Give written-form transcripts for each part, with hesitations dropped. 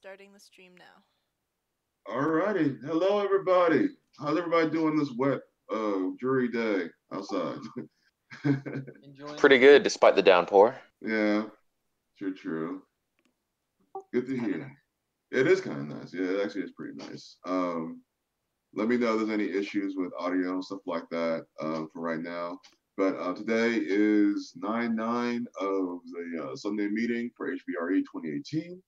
starting the stream now. Alrighty. Hello, everybody. How's everybody doing this wet dreary day outside? Pretty good despite the downpour. Yeah, true. Good to hear. It is kind of nice. Yeah, it actually is pretty nice. Let me know if there's any issues with audio and stuff like that for right now. But today is 9/9 of the Sunday meeting for HVRE 2018.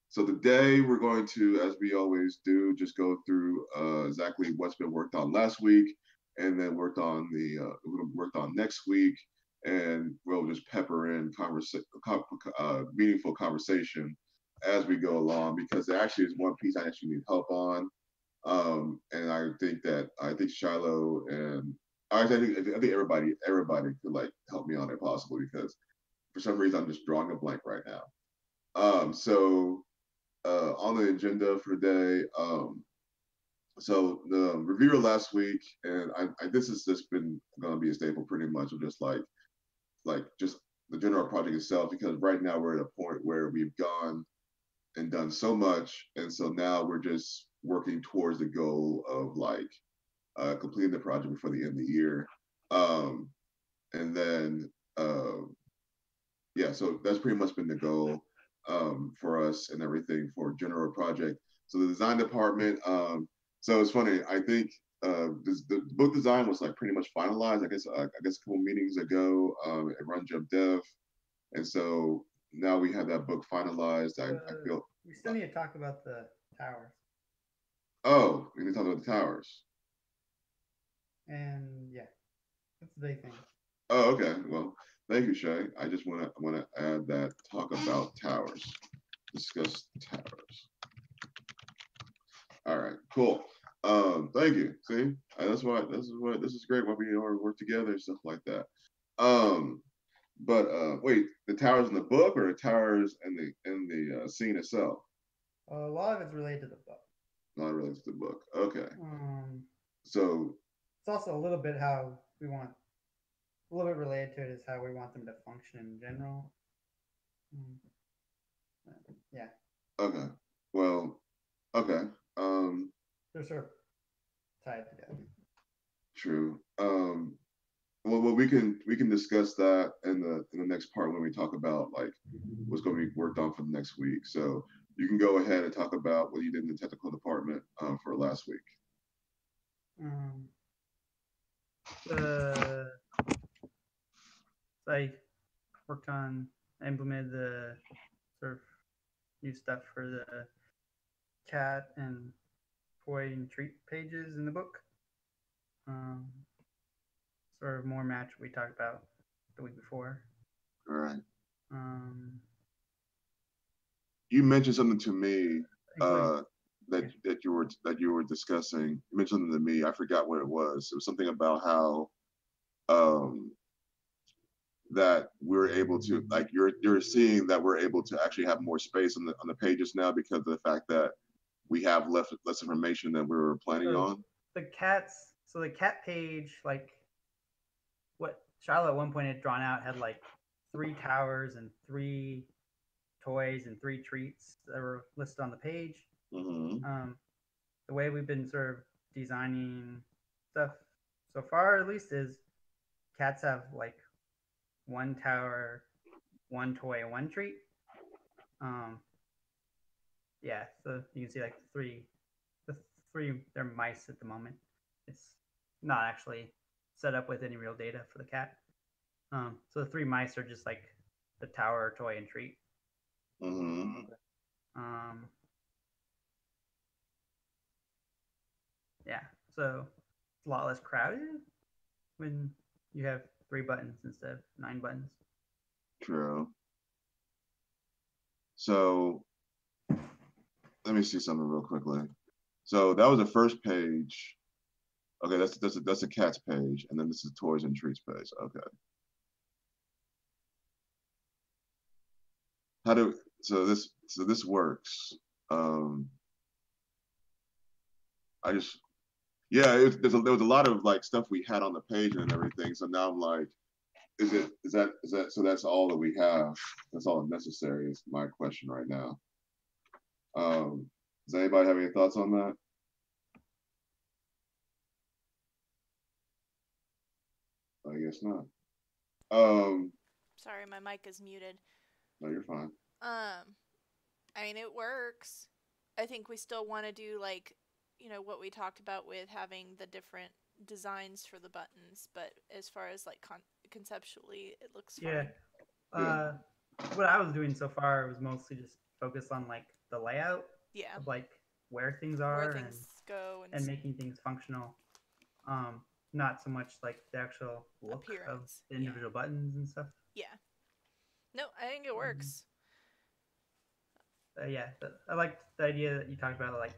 So today we're going to, as we always do, just go through exactly what's been worked on last week, and then worked on next week, and we'll just pepper in meaningful conversation as we go along, because there actually is one piece I actually need help on, and I think Shiloh and I think everybody could like help me on it possibly, because for some reason I'm just drawing a blank right now. So on the agenda for today, so the reviewer last week, and this has just been going to be a staple pretty much of just like just the general project itself, because right now we're at a point where we've gone and done so much, and so now we're just working towards the goal of like completing the project before the end of the year, and then yeah, so that's pretty much been the goal for us and everything for general project. So the design department, so it's funny, I think the book design was like pretty much finalized, I guess a couple meetings ago at HVRE Dev. And so now we have that book finalized. I feel we still need to talk about the towers. Oh, we need to talk about the towers. And yeah, that's the big thing. Oh, okay. Well, thank you, Shay. I just want to add that, talk about towers, discuss towers. All right, cool. Thank you. See, this is great when we work together and stuff like that. But wait, the towers in the book or the towers in the scene itself? A lot of it's related to the book. Not related to the book. Okay. So it's also a little bit how we want. A little bit related to it is how we want them to function in general. Yeah. Okay. Well. Okay. They're sort of tied together. True. Well, we can discuss that in the next part when we talk about like what's going to be worked on for the next week. So you can go ahead and talk about what you did in the technical department for last week. I worked on, implemented the sort of new stuff for the cat and toy and treat pages in the book. Sort of more match what we talked about the week before. All right. You mentioned something to me that you were discussing. You mentioned something to me. I forgot what it was. It was something about how that we're able to, like, you're seeing that we're able to actually have more space on the pages now because of the fact that we have less information than we were planning on. The cat page, like what Charlotte at one point had drawn out, had like 3 towers and 3 toys and 3 treats that were listed on the page. The way we've been sort of designing stuff so far, at least, is cats have like 1 tower, 1 toy, and 1 treat. Yeah, so you can see like the three they're mice at the moment. It's not actually set up with any real data for the cat. So the 3 mice are just like the tower, toy, and treat. Yeah, so it's a lot less crowded when you have 3 buttons instead of 9 buttons. True. So let me see something real quickly. So that was the first page. Okay, that's a cat's page, and then this is toys and treats page. Okay. So this works. There was a lot of like stuff we had on the page and everything. So now I'm like, is that so that's all that we have? That's all necessary is my question right now. Does anybody have any thoughts on that? I guess not. Um, Sorry, my mic is muted. no, you're fine. I mean, it works. I think we still want to do like, what we talked about with having the different designs for the buttons, but as far as like conceptually, it looks fine. Yeah. What I was doing so far was mostly just focus on like the layout Yeah. of like where things are Where things go and making things functional. Not so much like the actual look appearance of the individual buttons and stuff. Yeah. No, I think it works. Yeah, I liked the idea that you talked about, like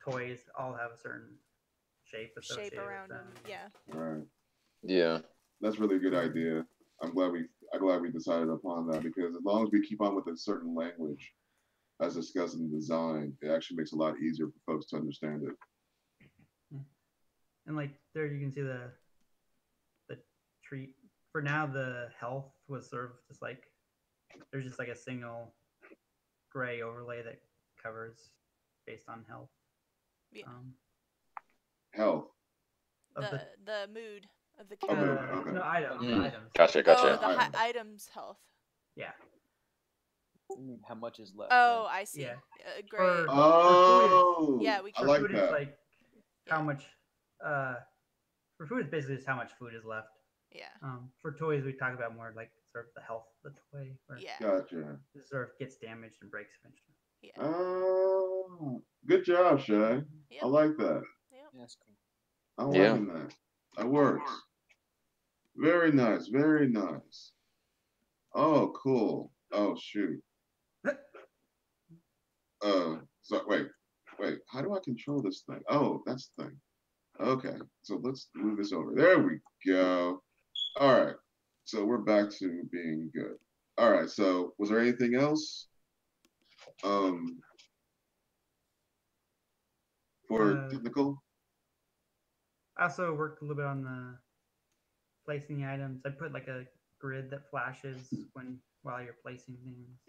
toys all have a certain shape associated around with them. Yeah. Right. Yeah. That's really a good idea. I'm glad we decided upon that because as long as we keep on with a certain language, as discussed in the design, it actually makes it a lot easier for folks to understand it. Yeah. And like there, you can see the treat. For now, the health was sort of just like there's just like a single gray overlay that covers based on health. Yeah. Health. The mood of the Oh, mood. character. Okay. No, items. Gotcha. Oh, the items health. Yeah. How much is left? Oh, right? I see. Yeah. Great. Oh, yeah, we I like food that. is like how much. For food, it's basically just how much food is left. Yeah. For toys, we talk about more like sort of the health of the toy. Where Gotcha. it sort of gets damaged and breaks eventually. Yeah. Oh, good job, Shay. Yep. I like that. Yep. Yeah, that's cool. I'm liking that. That works. Very nice. Very nice. Oh, cool. Oh, shoot. So wait. How do I control this thing? Oh, that's the thing. Okay, so let's move this over. There we go. All right, so we're back to being good. All right, so was there anything else? For technical? I also worked a little bit on the placing the items. I put like a grid that flashes while you're placing things.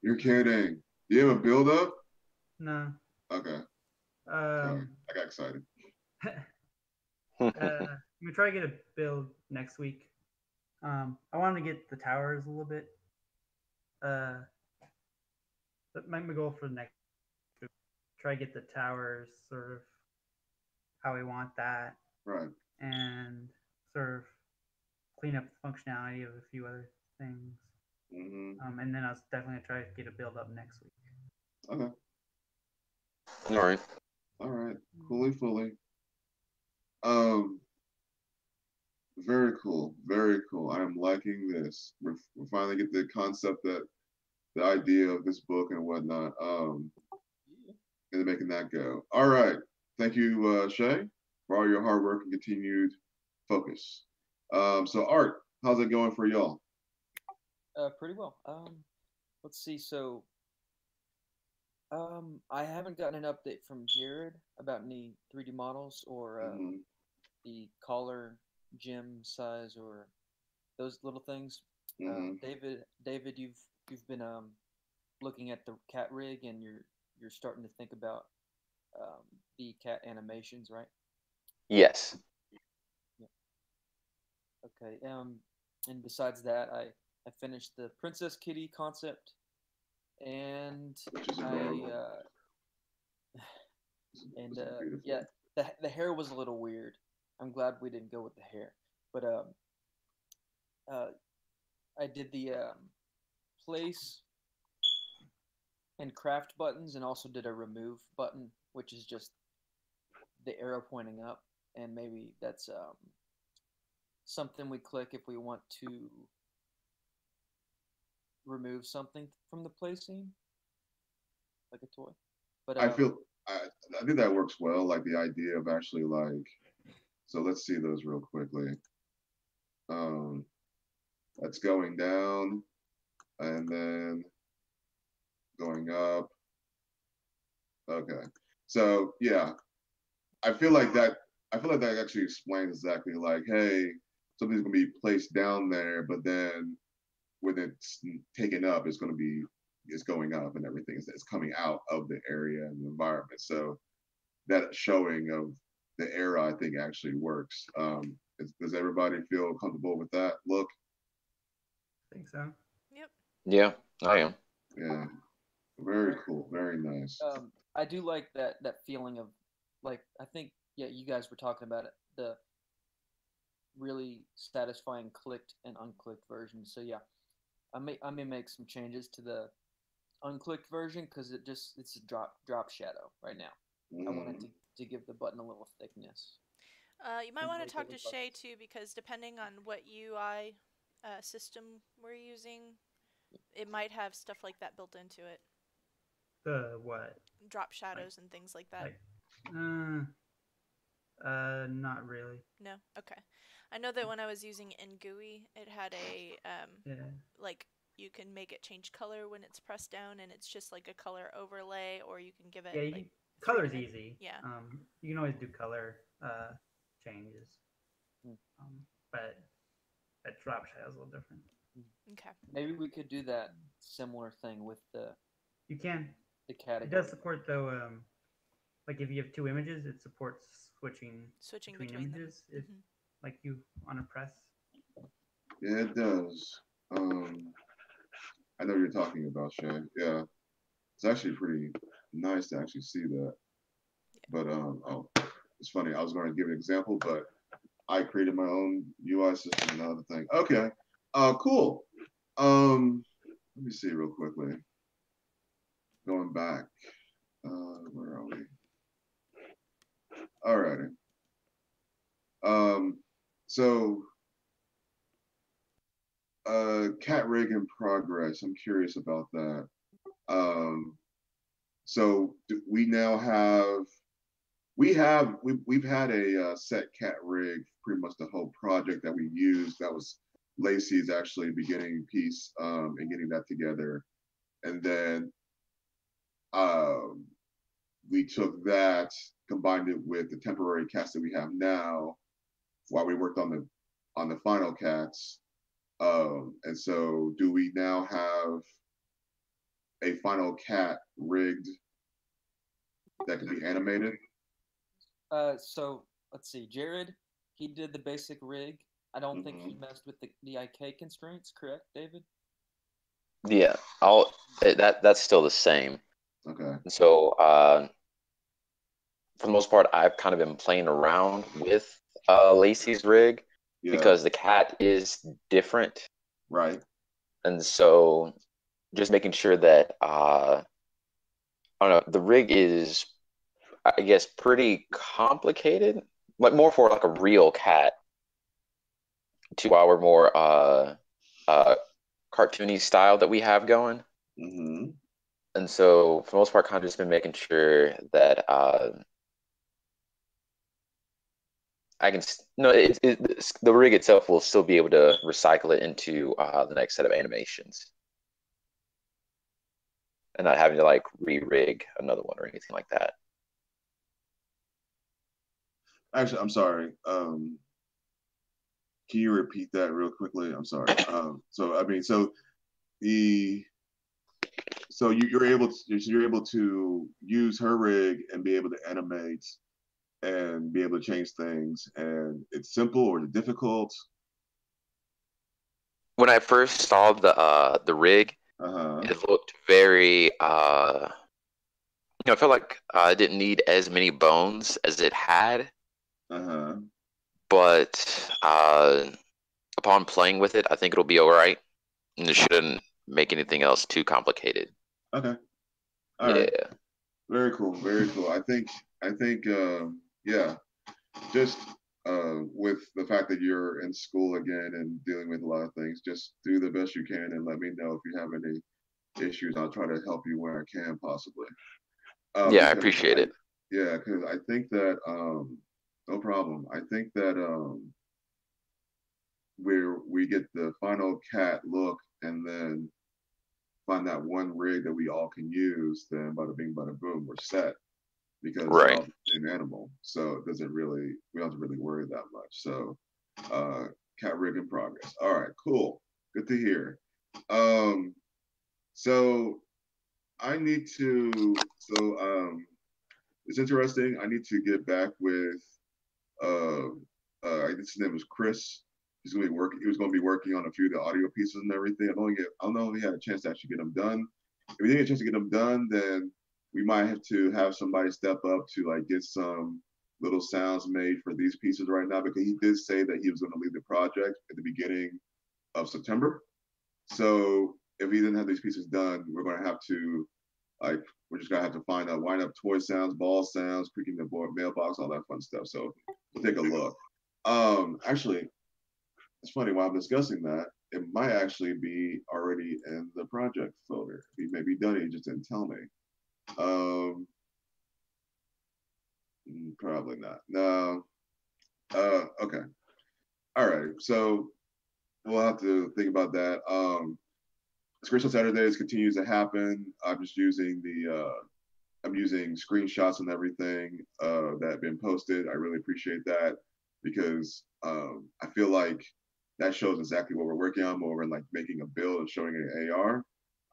You're kidding. Do you have a build up? No. Okay. Sorry, I got excited. I'm gonna try to get a build next week. I wanted to get the towers a little bit. But my goal for the next week, try to get the towers sort of how we want that. Right. And sort of clean up the functionality of a few other things. Mm-hmm. And then I was definitely gonna try to get a build up next week. Okay. All right. All right. Fully. Very cool. Very cool. I am liking this. We're finally get the concept that the idea of this book and whatnot. And making that go. All right. Thank you, Shay, for all your hard work and continued focus. So Art, how's it going for y'all? Pretty well. Let's see. So, I haven't gotten an update from Jared about any 3D models or the collar gem size or those little things. David, you've been looking at the cat rig and you're starting to think about the cat animations, right? Yes. Yeah. Okay. And besides that, I finished the Princess Kitty concept, and yeah, the hair was a little weird. I'm glad we didn't go with the hair, but I did the place and craft buttons, and also did a remove button, which is just the arrow pointing up, and maybe that's something we click if we want to remove something from the play scene, like a toy. But I think that works well. Like the idea of actually like, so let's see those real quickly. That's going down, and then going up. Okay, so yeah, I feel like that actually explains exactly like, hey, something's going to be placed down there, but then when it's taken up, it's going up and everything. It's coming out of the area and the environment. So that showing of the era, I think, actually works. Does everybody feel comfortable with that look? I think so. Yep. Yeah, I am. Yeah, very cool, very nice. I do like that feeling of, like, I think, yeah, you guys were talking about it, the really satisfying clicked and unclicked version. So yeah, I may make some changes to the unclicked version because it's a drop shadow right now. I wanted to give the button a little thickness. You might want to talk to Shay too, because depending on what UI system we're using, it might have stuff like that built into it. The what? Drop shadows and things like that. Not really. No? Okay. I know that when I was using NGUI, it had a, like, you can make it change color when it's pressed down, and it's just like a color overlay, or you can give it, like, color's easy. Yeah. You can always do color changes. But that drop shadow is a little different. Okay. Maybe we could do that similar thing with the. You can. The category. It does support though. Like if you have two images, it supports switching between images. It, like you on a press. Yeah, it does. I know you're talking about, Shay. Yeah, it's actually pretty nice to actually see that. But oh, it's funny. I was going to give an example, but I created my own UI system and other thing. Okay, cool. Let me see real quickly. Going back, where are we? Alrighty. So cat rig in progress. I'm curious about that. So we now have we've had a set cat rig pretty much the whole project that we used. That was Lacey's actually beginning piece and getting that together, and then we took that, combined it with the temporary cats that we have now while we worked on the final cats. And so do we now have a final cat rigged that can be animated? So let's see. Jared, he did the basic rig. I don't think he messed with the IK constraints, correct, David? Yeah, that's still the same. Okay. So for the most part, I've kind of been playing around with Lacey's rig because the cat is different. Right. And so just making sure that I don't know, the rig is, I guess, pretty complicated, like more for like a real cat to our more cartoony style that we have going. And so for the most part, kind of just been making sure that I can the rig itself will still be able to recycle it into the next set of animations, and not having to like re-rig another one or anything like that. Actually, I'm sorry. Can you repeat that real quickly? I'm sorry. So I mean, so you're able to use her rig and be able to animate and be able to change things, and it's simple or difficult? When I first saw the rig, it looked very I felt like it didn't need as many bones as it had. But upon playing with it, I think it'll be all right, and it shouldn't make anything else too complicated. Okay. All right. Very cool. Very cool. I think yeah, just with the fact that you're in school again and dealing with a lot of things, just do the best you can and let me know if you have any issues. I'll try to help you where I can possibly. Yeah, I appreciate it. Yeah, because I think that no problem. I think that we get the final cat look and then find that one rig that we all can use, then bada bing, bada boom, we're set. Because they're all the same animal. So it doesn't really, we don't have to really worry that much. So cat rig in progress. All right, cool. Good to hear. So I need to. It's interesting. I need to get back with. I guess his name was Chris. He's gonna be working. He was gonna be working on a few of the audio pieces and everything. I don't know if he had a chance to actually get them done. If we didn't get a chance to get them done, then we might have to have somebody step up to like get some little sounds made for these pieces right now, because he did say that he was going to leave the project at the beginning of September. So if he didn't have these pieces done, we're going to have to like we're just gonna have to find out wind up toy sounds, ball sounds, creaking the board, mailbox, all that fun stuff. So we'll take a look. Actually, it's funny while I'm discussing that, it might actually be already in the project folder. He may be done, he just didn't tell me. Probably not. No. Okay. All right. So we'll have to think about that. Scratch on Saturdays continues to happen. I'm using screenshots and everything that have been posted. I really appreciate that, because I feel like that shows exactly what we're working on. More than like making a build and showing an AR.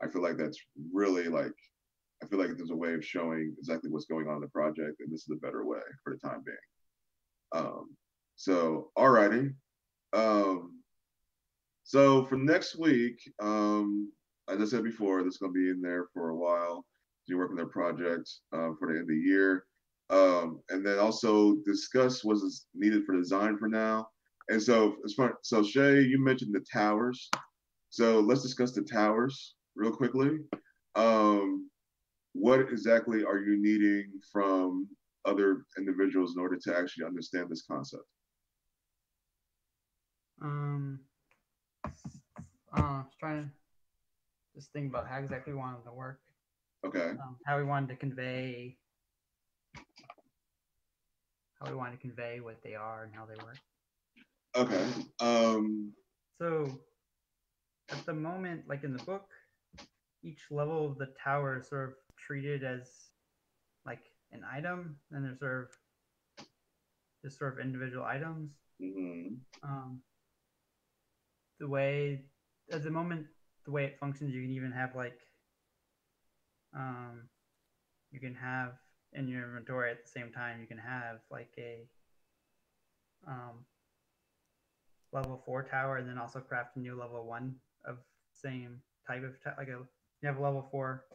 I feel like that's really like, I feel like there's a way of showing exactly what's going on in the project, and this is a better way for the time being. So alrighty. So for next week, as I said before, this is going to be in there for a while. You're working their project for the end of the year. And then also discuss what is needed for design for now. And so as far, so Shay, you mentioned the towers. So let's discuss the towers real quickly. What exactly are you needing from other individuals in order to actually understand this concept? I was trying to just think about how exactly we wanted to work. Okay. How we wanted to convey what they are and how they work. Okay. So at the moment, like in the book, each level of the tower is sort of treated as like an item, and they're sort of individual items. Mm-hmm. The way at the moment, the way it functions, you can even have like you can have in your inventory at the same time, you can have like a level 4 tower, and then also craft a new level 1 of same type of you have a level 4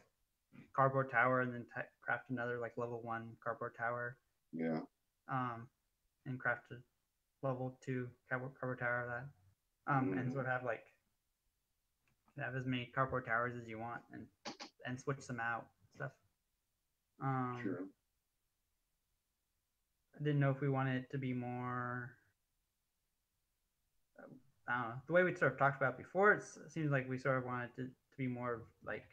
cardboard tower, and then craft another like level 1 cardboard tower. Yeah. And craft a level 2 cardboard tower of that. And sort of have as many cardboard towers as you want, and switch them out and stuff. Sure. I didn't know if we wanted it to be more. I don't know. The way we sort of talked about before, it seems like we sort of wanted to be more like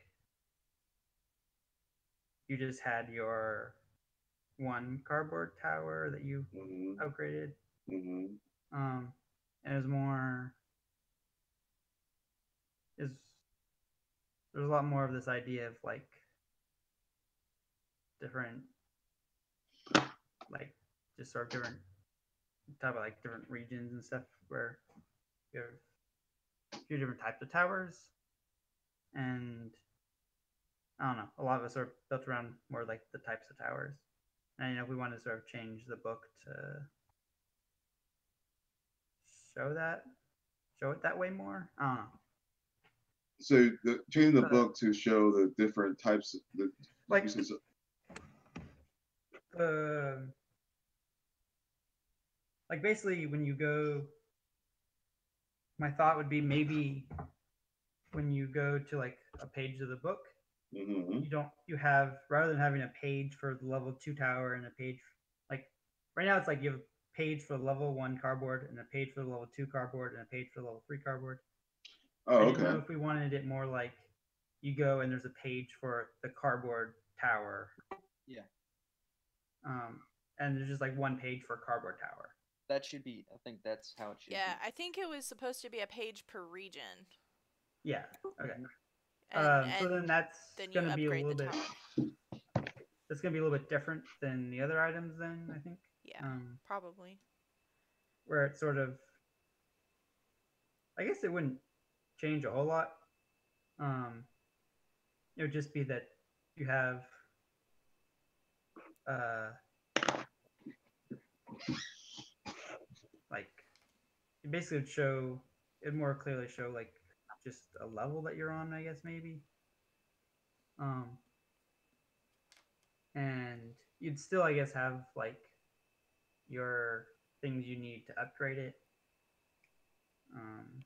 you just had your one cardboard tower that you upgraded. And it was more. There's a lot more of this idea of like different, like just sort of different, talk about like different regions and stuff where you have a few different types of towers, and I don't know, a lot of us are built around more like the types of towers, and we want to sort of change the book to show it that way more. I don't know. So changing the book to show the different types, like basically when you go, my thought would be maybe when you go to like a page of the book, you have, rather than having a page for the level 2 tower and a page like right now, it's like you have a page for level 1 cardboard and a page for level 2 cardboard and a page for level 3 cardboard. Oh, I didn't know if we wanted it more like you go and there's a page for the cardboard tower. Yeah. And there's just like one page for cardboard tower. That should be. I think that's how it should be. Yeah, I think it was supposed to be a page per region. Yeah. Okay. And so then that's going to be a little bit. Tower. That's going to be a little bit different than the other items. Then I think. Yeah. Probably. Where it's sort of. I guess it wouldn't change a whole lot. Um, it would just be that you have uh, like it basically would show it more clearly show like just a level that you're on, I guess maybe. Um, and you'd still, I guess, have like your things you need to upgrade it. Um,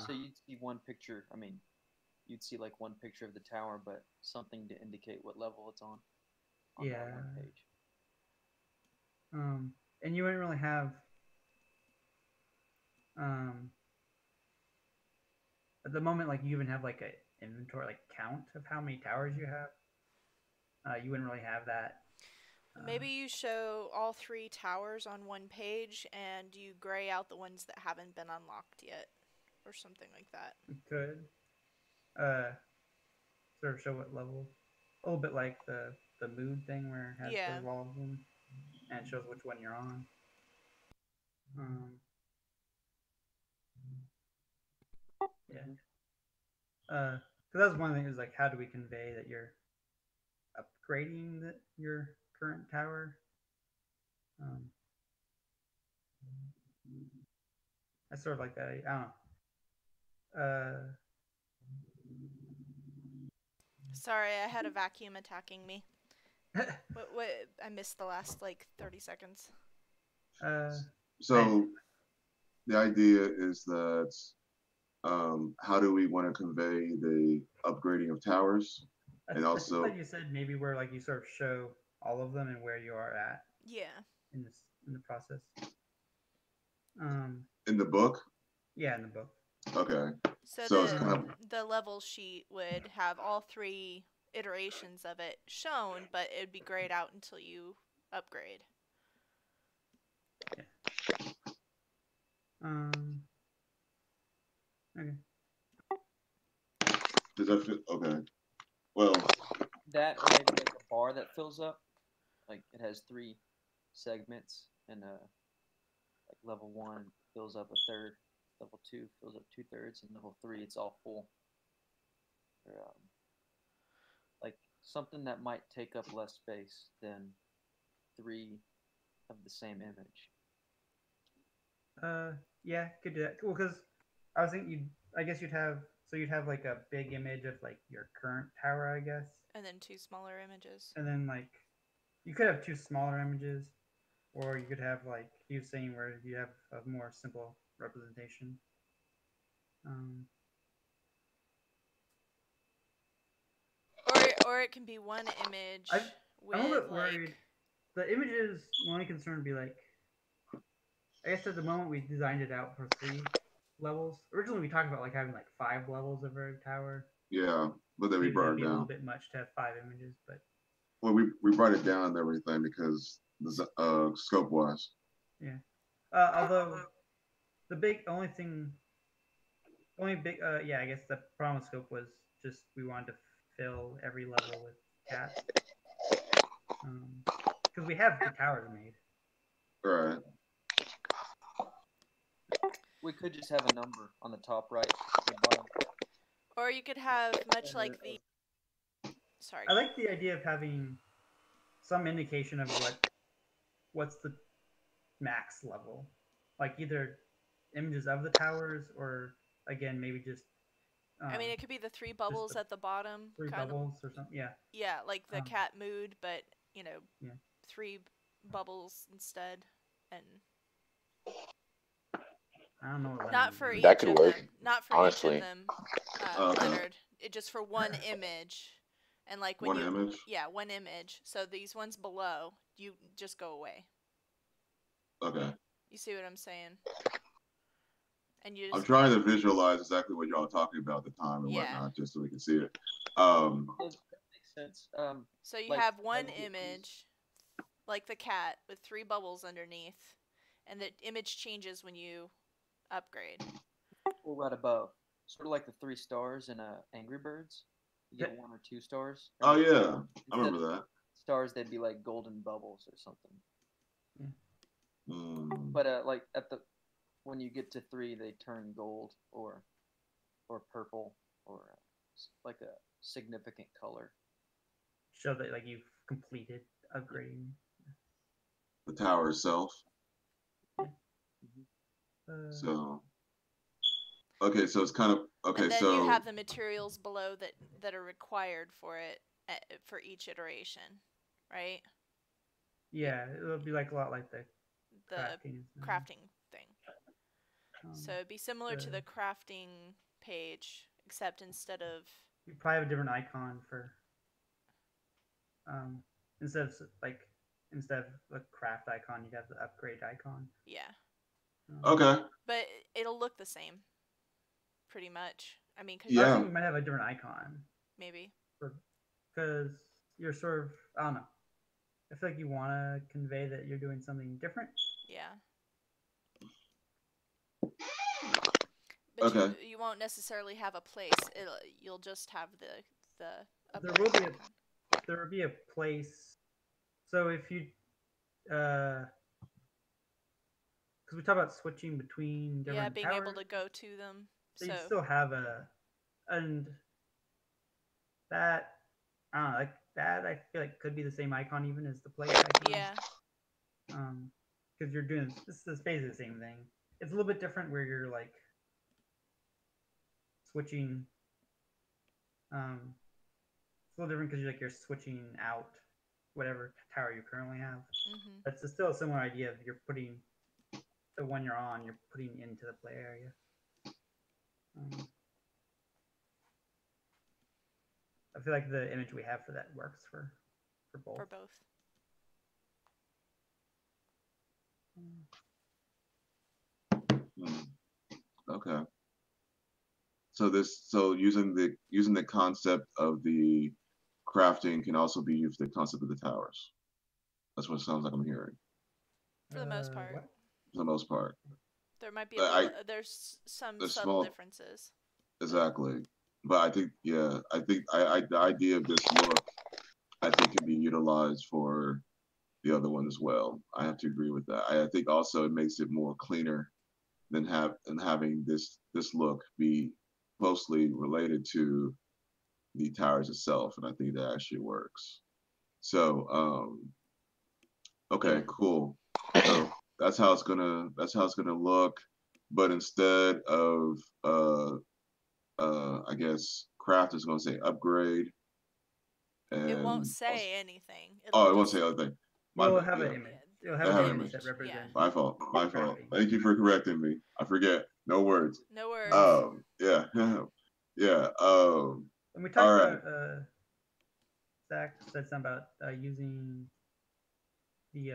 So you'd see one picture. I mean, you'd see like one picture of the tower, but something to indicate what level it's on yeah. that one page. And you wouldn't really have um, at the moment, like you even have like a inventory like count of how many towers you have. You wouldn't really have that. Maybe you show all 3 towers on one page and you gray out the ones that haven't been unlocked yet, or something like that. You could sort of show what level, a little bit like the mood thing where it has Yeah. sort of all of them and it shows which one you're on. Yeah. So that was one thing, is like, how do we convey that you're upgrading your current tower? I sort of like that. I don't know. Sorry, I had a vacuum attacking me. What? I missed the last like 30 seconds. So the idea is that how do we want to convey the upgrading of towers? And also, like you said, maybe where like you sort of show all of them and where you are at. Yeah. In the process. In the book. Yeah, in the book. Okay. So it's kind of the level sheet would have all 3 iterations of it shown, but it would be grayed out until you upgrade. Yeah. Okay. Does that fit? Okay. Well, that or maybe like a bar that fills up, like it has 3 segments, and like level 1 fills up a third, level 2 fills up 2/3, and level 3 it's all full. Or, like something that might take up less space than 3 of the same image. Yeah, could do that. Cool, because I was thinking I guess you'd have like a big image of like your current tower, I guess. And then 2 smaller images. And then like you could have 2 smaller images, or you could have like he was saying where you have a more simple representation. Or it can be one image with I'm a bit like worried. The images, my only concern would be like, I guess at the moment we designed it out for 3 levels. Originally we talked about like having like 5 levels of a tower. Yeah, but then we brought it down. A little bit much to have 5 images, but well, we brought it down and everything because the scope wise. Yeah. Although the only big I guess the problem with scope was just we wanted to fill every level with cats. Because we have the towers made. Right. We could just have a number on the top right, the bottom. Or you could have much like the. Sorry. I like the idea of having some indication of what's the max level, like either images of the towers or again maybe just. I mean, it could be the 3 bubbles at the bottom. 3 bubbles or something. Yeah. Yeah, like the cat mood, but 3 bubbles instead, and. I don't know. Not for each that could of work. them. Not for honestly. each of them, Leonard. It just for one image, and like when image. Yeah, one image. So these ones below, you just go away. Okay. You see what I'm saying? And you. I'm trying to visualize exactly what y'all are talking about at the time and whatnot, just so we can see it. That makes sense. So you have one image, like the cat, with 3 bubbles underneath, and the image changes when you upgrade. Or right above, sort of like the 3 stars in Angry Birds. You get 1 or 2 stars. Oh yeah, I remember that. Stars, they'd be like golden bubbles or something. But like when you get to 3, they turn gold or purple or like a significant color. Show that like you've completed upgrading the tower itself. Yeah. So okay, so it's kind of okay. And then so you have the materials below that are required for it for each iteration, right? Yeah, it'll be like a lot like the crafting thing. So it'd be similar to the crafting page, except instead of you probably have a different icon for instead of the craft icon, you have the upgrade icon. Yeah. Okay. But it'll look the same, pretty much. I mean, I was thinking we might have a different icon. Maybe. Because you're sort of, I don't know. I feel like you want to convey that you're doing something different. Yeah. But okay. you won't necessarily have a place. You'll just have the there will be a place. So if you because we talk about switching between different being towers, able to go to them. So you still have and that I don't know, like that I feel like could be the same icon even as the place icon. Yeah. Because you're doing this is basically the same thing. It's a little bit different where you're like switching. It's a little different because you're switching out whatever tower you currently have. Mm-hmm. That's still a similar idea of you're putting the one you're on, you're putting into the play area. I feel like the image we have for that works for both. For both. Okay. So using the concept of the crafting can also be used for the concept of the towers. That's what it sounds like I'm hearing. For the most part. What? For the most part. There might be there's some there's subtle differences. Exactly. But I think the idea of this look I think can be utilized for the other one as well. I have to agree with that. I think also it makes it more cleaner than having this look be closely related to the towers itself, and I think that actually works. So okay, cool. So that's how it's gonna look, but instead of I guess craft is gonna say upgrade. And it won't say anything. It won't say other thing. You'll have an image. You'll have an image that represents. My fault. Thank you for correcting me. I forget. No words. No words. Yeah. Yeah. When we talked about Zach said something about using the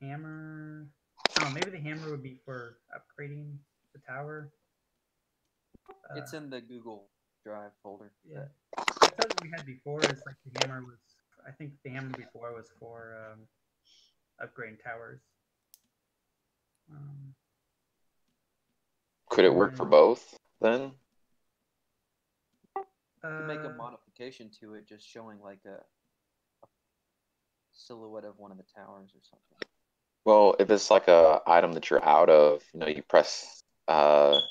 hammer. Oh, maybe the hammer would be for upgrading the tower. It's in the Google Drive folder. Yeah. That's what we had before. Is like the hammer was. I think the hammer before was for upgrading towers. Could it work for both then? You can make a modification to it, just showing like a silhouette of one of the towers or something. Well, if it's like a item that you're out of, you press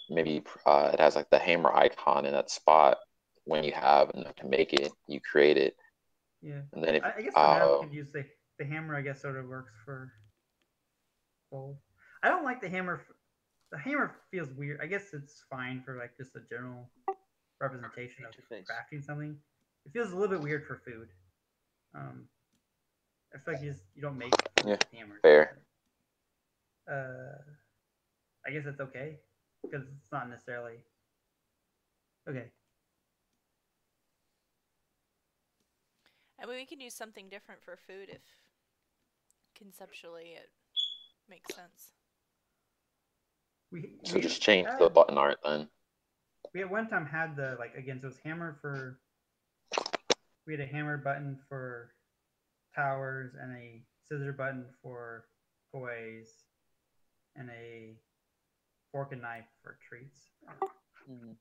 maybe it has like the hammer icon in that spot when you have enough to make it, you create it. Yeah. And then I guess for now we could use the hammer. I guess sort of works for both. I don't like the hammer. The hammer feels weird. I guess it's fine for like just a general representation of crafting something. It feels a little bit weird for food. I feel like you don't make hammers. Fair. I guess it's okay because it's not necessarily okay. I mean, we can use something different for food if conceptually it makes sense. So just change the button art then. We at one time had the so it's hammer for. We had a hammer button for towers and a scissor button for toys and a fork and knife for treats. Mm-hmm.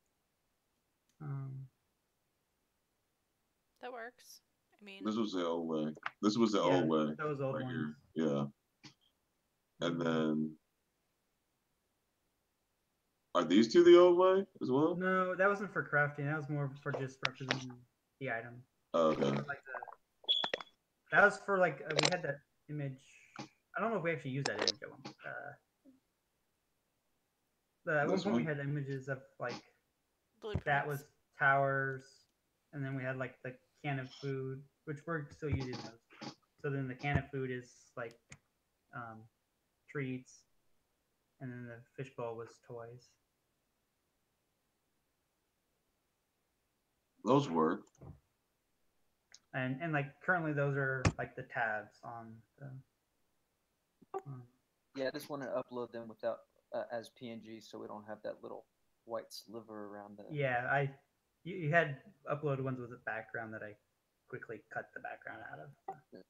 That works. I mean, this was the old way. This was the old way. Those old right ones. Here. Yeah. And then, are these two the old way as well? No, that wasn't for crafting. That was more for just representing the item. Okay. Like that was for like we had that image. I don't know if we actually used that image at one. At one point we had images of like that was towers, and then we had like the can of food, which we're still using those. So then the can of food is like treats, and then the fishbowl was toys. Those work. And like currently those are like the tabs on the. Yeah, I just want to upload them without as PNG, so we don't have that little white sliver around the. Yeah, you had uploaded ones with a background that I quickly cut the background out of. Yeah.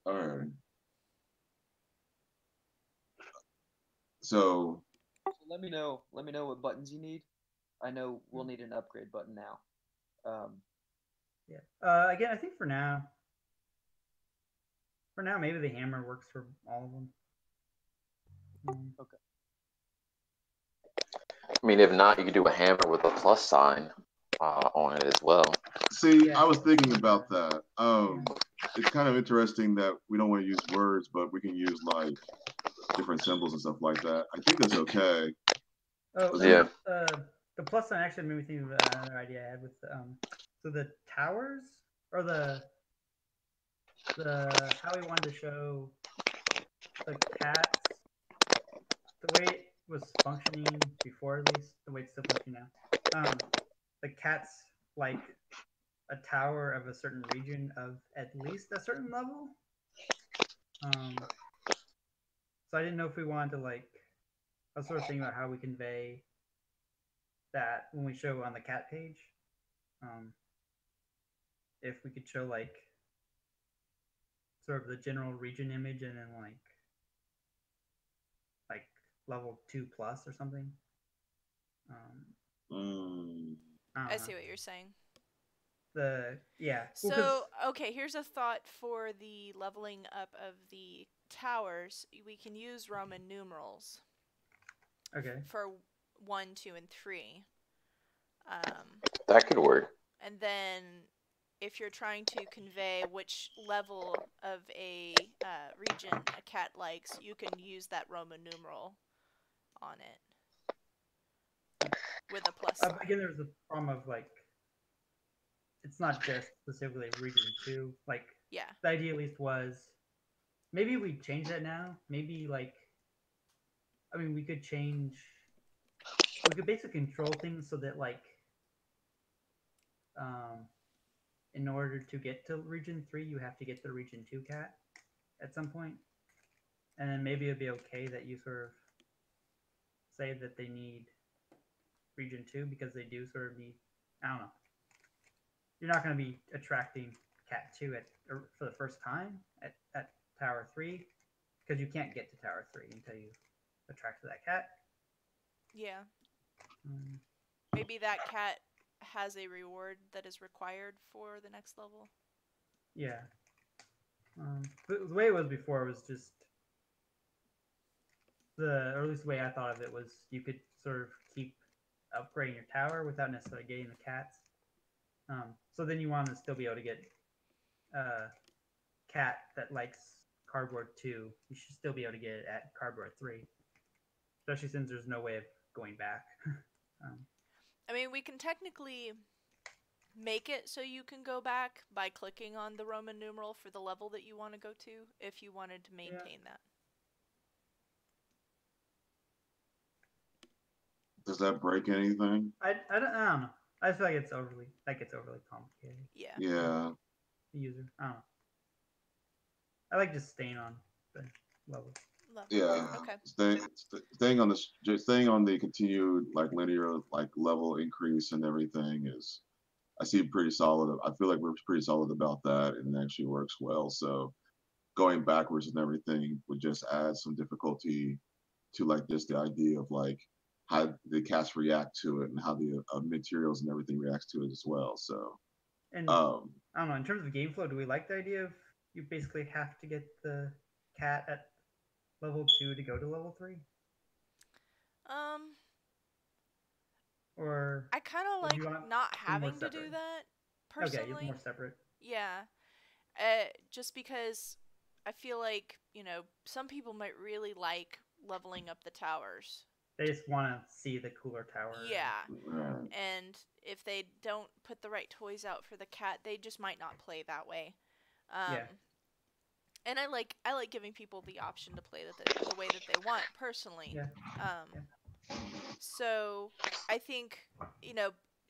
All right. So let me know what buttons you need. I know we'll need an upgrade button now. Yeah. Again, I think for now, maybe the hammer works for all of them. Okay. I mean, if not, you could do a hammer with a plus sign on it as well. See, yeah. I was thinking about that. It's kind of interesting that we don't want to use words, but we can use like different symbols and stuff like that. I think that's okay. Oh, yeah. The plus sign actually made me think of another idea I had with so the towers or the how we wanted to show the cats, the way it was functioning before, at least the way it's still functioning now. The cats like a tower of a certain region of at least a certain level. So I didn't know if we wanted to like. I was sort of thinking about how we convey that when we show on the cat page. If we could show like sort of the general region image and then like level 2+ or something. I see what you're saying. Yeah. So okay, here's a thought for the leveling up of the towers. We can use Roman numerals. Okay. For 1, 2, and 3. That could work. And then, if you're trying to convey which level of a region a cat likes, you can use that Roman numeral on it with a plus sign. Again, there's the problem of like, it's not just specifically region 2. Like, yeah, the idea at least was maybe we change that now. Maybe like, I mean, we could basically control things so that like, in order to get to region 3, you have to get the region 2 cat at some point. And then maybe it'd be okay that you sort of say that they need region 2 because they do sort of need, I don't know. You're not going to be attracting cat 2 for the first time at tower 3 because you can't get to tower 3 until you attract that cat. Yeah. Maybe that cat has a reward that is required for the next level. Yeah. The way it was before was just or at least the way I thought of it was you could sort of keep upgrading your tower without necessarily getting the cats. So then you want to still be able to get cat that likes cardboard 2. You should still be able to get it at cardboard 3, especially since there's no way of going back. I mean, we can technically make it so you can go back by clicking on the Roman numeral for the level that you want to go to if you wanted to maintain that. Does that break anything? I don't know. I feel like it's overly complicated. Yeah. Yeah. The user. I don't know. I like just staying on the level. Yeah. Okay. Staying on the continued like linear like level increase and everything is, I see pretty solid. I feel like we're pretty solid about that, and it actually works well. So going backwards and everything would just add some difficulty to like this, the idea of like how the cats react to it and how the materials and everything reacts to it as well. So And Um, I don't know. In terms of game flow, do we like the idea of you basically have to get the cat at level 2 to go to level 3, Um, or I kind of would like you want not them more having to do separate? that Okay, you're more personally. separate. Yeah. Just because I feel like, some people might really like leveling up the towers. They just want to see the cooler tower. Yeah. right. And if they don't put the right toys out for the cat, they just might not play that way. Yeah. And I like giving people the option to play the way that they want personally. Yeah. Um, Yeah. so I think,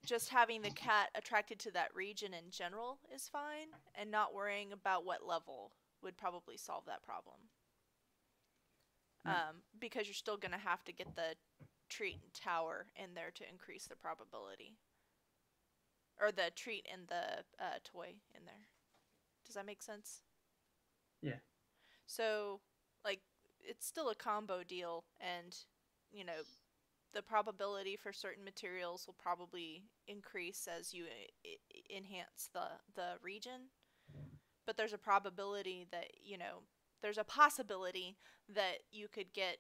just having the cat attracted to that region in general is fine, and not worrying about what level would probably solve that problem. Yeah. Because you're still gonna have to get the treat and tower in there to increase the probability, or the treat and the toy in there. Does that make sense? Yeah. So, like, it's still a combo deal, and you know, the probability for certain materials will probably increase as you enhance the region. But there's a probability that there's a possibility that you could get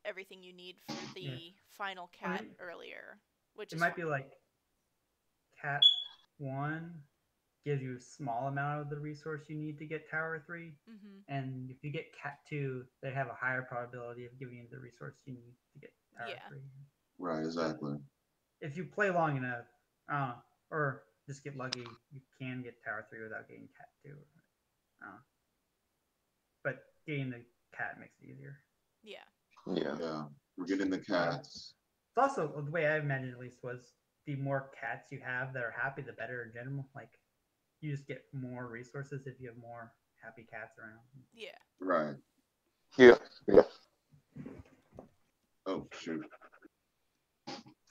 everything you need for Yeah. the final I cat mean, earlier, which it is might be fine. like cat 1 gives you a small amount of the resource you need to get tower 3. Mhm. And if you get cat 2, they have a higher probability of giving you the resource you need to get tower Yeah. 3. Right, exactly. If you play long enough, or just get lucky, you can get tower 3 without getting cat 2. But getting the cat makes it easier. Yeah. Yeah. Yeah, we're getting the cats. It's also the way I imagined, at least, was the more cats you have that are happy, the better in general. Like, you just get more resources if you have more happy cats around. Yeah. Right. Yeah. Yeah. Oh shoot.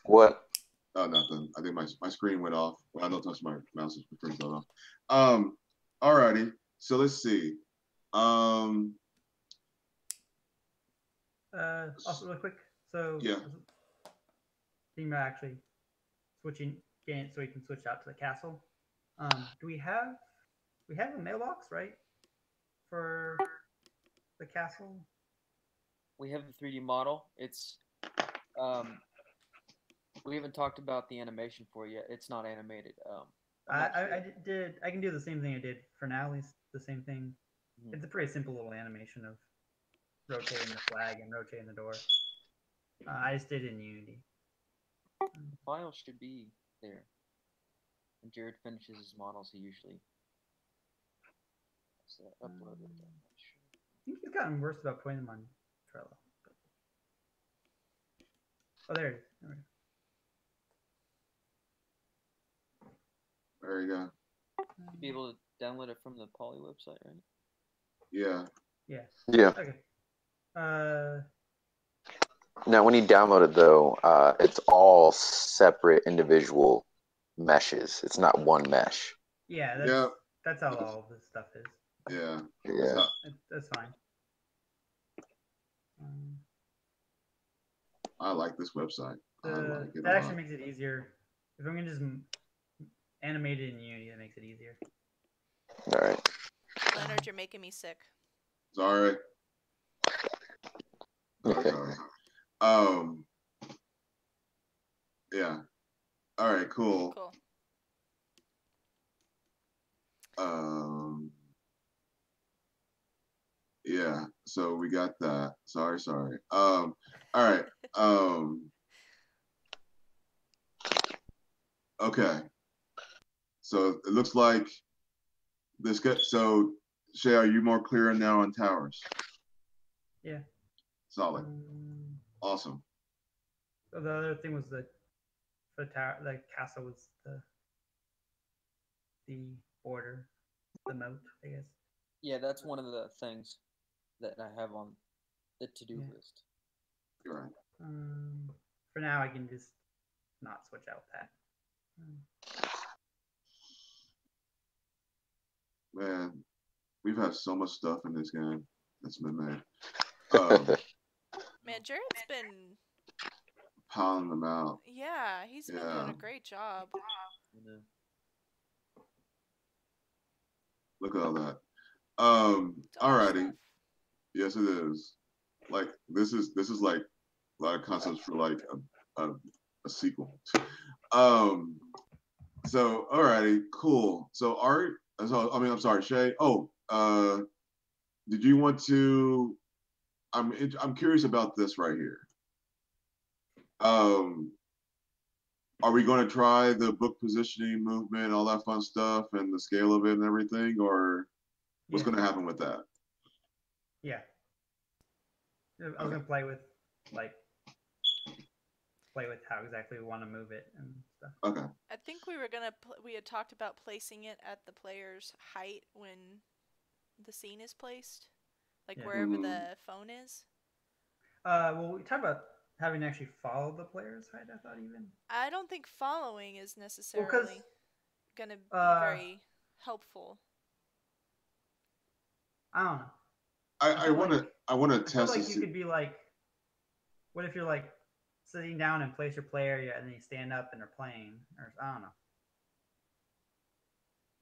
What? Oh, nothing. I think my screen went off. Well, I don't touch my mouse. My screen's not off. Alrighty. So let's see. Um. Also, really quick. So, Yeah. thinking about actually switching, getting it so we can switch out to the castle. Do we have a mailbox, right, for the castle? We have the 3D model. It's we haven't talked about the animation for it yet. It's not animated. I can do the same thing I did for now, at least the same thing. Mhm. It's a pretty simple little animation of rotating the flag and rotating the door. I just did it in Unity. The file should be there. When Jared finishes his models, he usually upload it. I think he's gotten worse about putting them on Trello. Oh, there it is. There we go. There you go. You'd be able to download it from the Poly website, right? Yeah. Yeah. Yeah. Okay. Now, when you download it, though, it's all separate individual meshes. It's not one mesh. Yeah, that's how all this stuff is. Yeah. Yeah. That's fine. I like this website. I like it. That actually makes it easier. If I'm gonna just animate it in Unity, that makes it easier. All right. Leonard, you're making me sick. Sorry. Okay. Sorry. Yeah. All right. Cool. Cool. Yeah. So we got that. Sorry. All right. Okay. So it looks like this. So Shay, are you more clear now on towers? Yeah. Solid. Awesome. So the other thing was the tower, the castle was the border, the moat, I guess. Yeah, that's one of the things that I have on the to-do list. You're right. For now, I can just not switch out that. Man, we've had so much stuff in this game that's been made. Man, Jared's been Pounding them out. Yeah, he's been doing a great job. Look at all that. It's all our Alrighty. stuff. Yes, it is. Like this is like a lot of concepts for like a sequel. Um. So alrighty, cool. So Art. So I mean, I'm sorry, Shay. Oh, did you want to? I'm curious about this right here. Um, are we going to try the book positioning movement, all that fun stuff, and the scale of it and everything, or what's Yeah. going to happen with that? Yeah. I was gonna play with how exactly we want to move it and stuff. Okay. I think we had talked about placing it at the player's height when the scene is placed, like Yeah. wherever the phone is. Well, we talked about having to actually follow the player's height. I thought even. I don't think following is Well, necessarily gonna be very helpful. I don't know. I want to I feel test like to you see. could be like, what if you're like sitting down and place your player, and then you stand up and they're playing, or I don't know.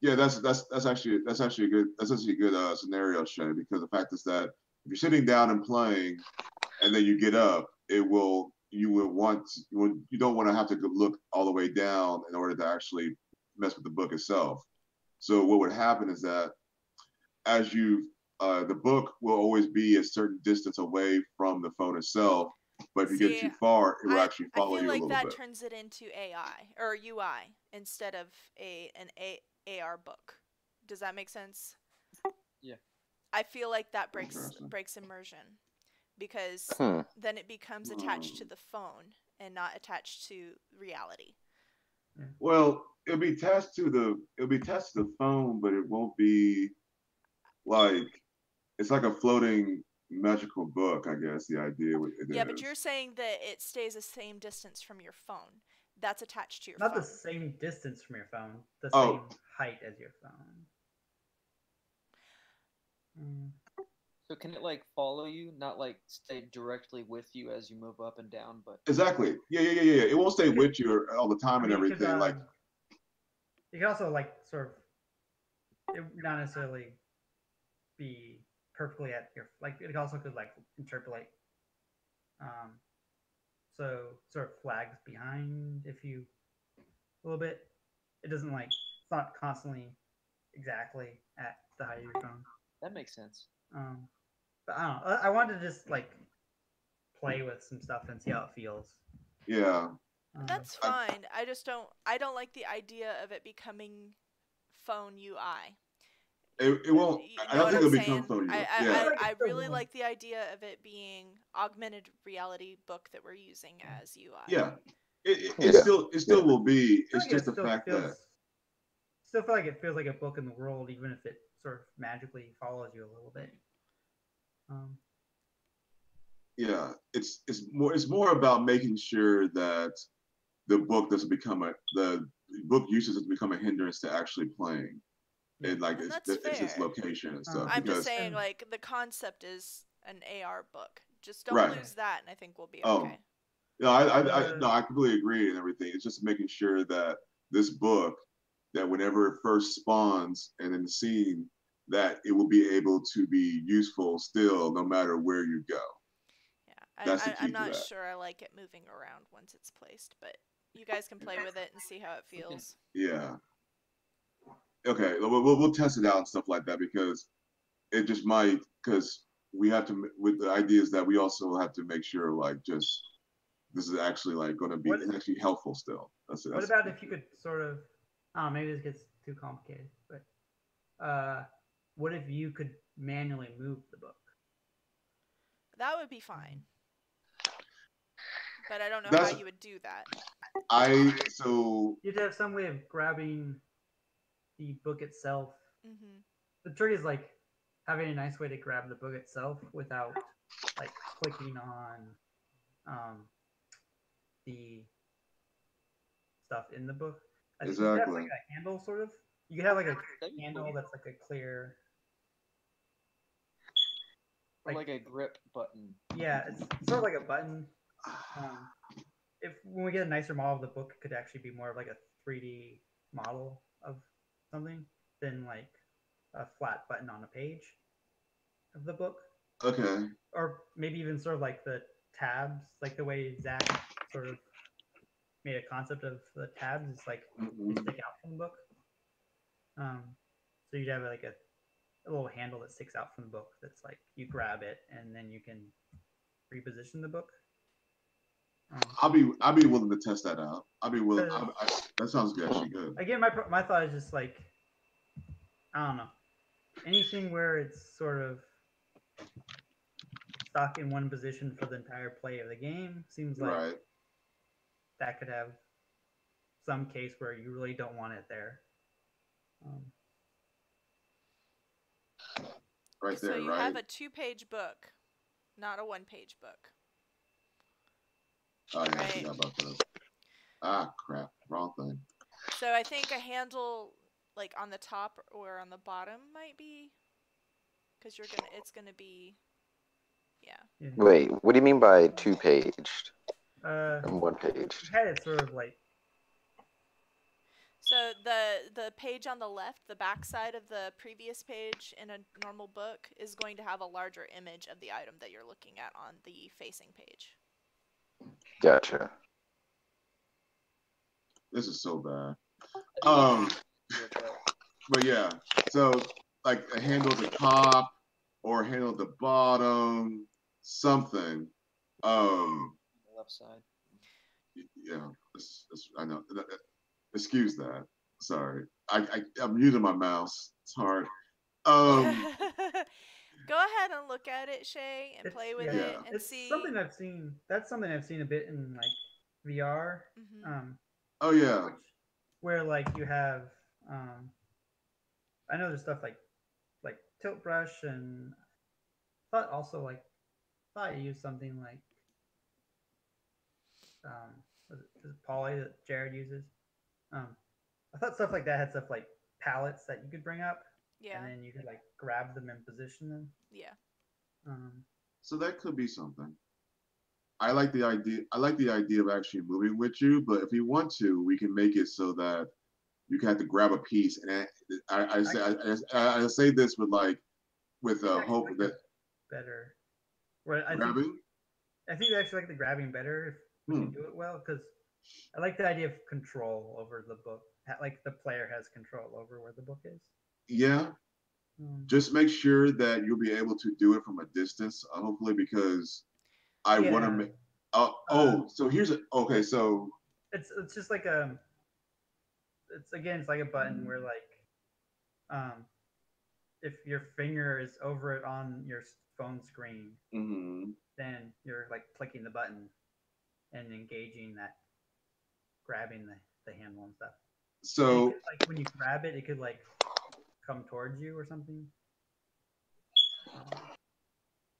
Yeah, that's actually a good scenario, Shay, because the fact is that if you're sitting down and playing, and then you get up, you don't want to have to look all the way down in order to actually mess with the book itself. So what would happen is that as the book will always be a certain distance away from the phone itself, but if you get See, too far, it will actually I follow feel you a like little that bit. turns it into AI or UI instead of an AR book. Does that make sense? Yeah. I feel like that breaks immersion because then it becomes attached to the phone and not attached to reality. Well, it'll be attached to the phone, but it won't be like it's like a floating magical book. I guess the idea it Yeah, but is. you're saying that it stays the same distance from your phone. That's attached to your Not phone. the same distance from your phone, the Oh. same height as your phone. So can it like follow you, not like stay directly with you as you move up and down, but Exactly. Yeah. It won't stay with you all the time and it could, everything. Like you could also like sort of, it would not necessarily be perfectly at your like. It also could like interpolate, so sort of flags behind if you a little bit. It doesn't like it's not constantly exactly at the height of your phone. that makes sense. But I don't know. I wanted to just like play with some stuff and see how it feels. yeah. That's fine. I don't like the idea of it becoming phone UI. It won't. You I know don't what think I'm it'll saying? become phone. I, Yeah. I really like the idea of it being augmented reality book that we're using as UI. Yeah. It still will be. It's just the fact that still feel like it feels like a book in the world, even if it sort of magically follows you a little bit. yeah, it's more about making sure that the book usage doesn't become a hindrance to actually playing. And like And it's that's its fair. location and stuff. I'm because just saying, like, the concept is an AR book. Just don't Right. lose that, and I think we'll be Oh. okay. No, I completely agree and everything. It's just making sure that this book, that whenever it first spawns and in the scene, that it will be able to be useful still, no matter where you go. Yeah, That's the key I'm to not that. sure I like it moving around once it's placed, but you guys can play with it and see how it feels. Yeah. Okay, we'll test it out and stuff like that because it just might, because we have to, with the ideas that we also have to make sure like just this is actually like going to be actually helpful still. What about if you could sort of, maybe this gets too complicated, but what if you could manually move the book? That would be fine. But I don't know how you would do that. You'd have some way of grabbing the book itself. Mm-hmm. The trick is like having a nice way to grab the book itself without like clicking on the stuff in the book. I think you could have like a handle sort of. You could have like a handle that's like a clear, like a grip button. Yeah, it's sort of like a button. If when we get a nicer model of the book, it could actually be more of like a 3D model of something than like a flat button on a page of the book, Okay. or maybe even sort of like the tabs, like the way Zach sort of made a concept of the tabs. It's like they stick out from the book. So you'd have like a little handle that sticks out from the book. That's like you grab it and then you can reposition the book. I'll be willing to test that out. I'll be willing. That sounds good. Actually, good. Again, my thought is just like, I don't know, anything where it's sort of stuck in one position for the entire play of the game seems like that could have some case where you really don't want it there. Right there, so you right? have a 2-page book, not a 1-page book. Oh, yeah, I forgot about that. Ah, crap. Wrong thing. So I think a handle like on the top or on the bottom might be, because it's gonna be, yeah. Wait, what do you mean by 2-paged? And 1 page. You had it sort of like. So the page on the left, the back side of the previous page in a normal book, is going to have a larger image of the item that you're looking at on the facing page. Gotcha. This is so bad. But yeah, so like a handle at the top or a handle at the bottom, something. Left side. Yeah, I know. Excuse that. Sorry, I'm using my mouse. It's hard. Go ahead and look at it, Shay, and play with it and it's see. Something I've seen. That's something I've seen a bit in like VR. Oh yeah. Where like you have, I know there's stuff like tilt brush, and thought also like thought you used something like was it Poly that Jared uses. I thought stuff like that had stuff like palettes that you could bring up, and then you could like grab them and position them. Yeah. So that could be something. I like the idea. I like the idea of actually moving with you, but if you want to, we can make it so that you can have to grab a piece. And I say this with hope that better. Where grabbing. I think I actually like the grabbing better if we can do it well, because I like the idea of control over the book. Like the player has control over where the book is. Yeah. Just make sure that you'll be able to do it from a distance, hopefully, because I want to make. So here's okay. So it's just like it's like a button where like if your finger is over it on your phone screen, then you're like clicking the button and engaging that, grabbing the handle and stuff. So like when you grab it, it could like come towards you or something.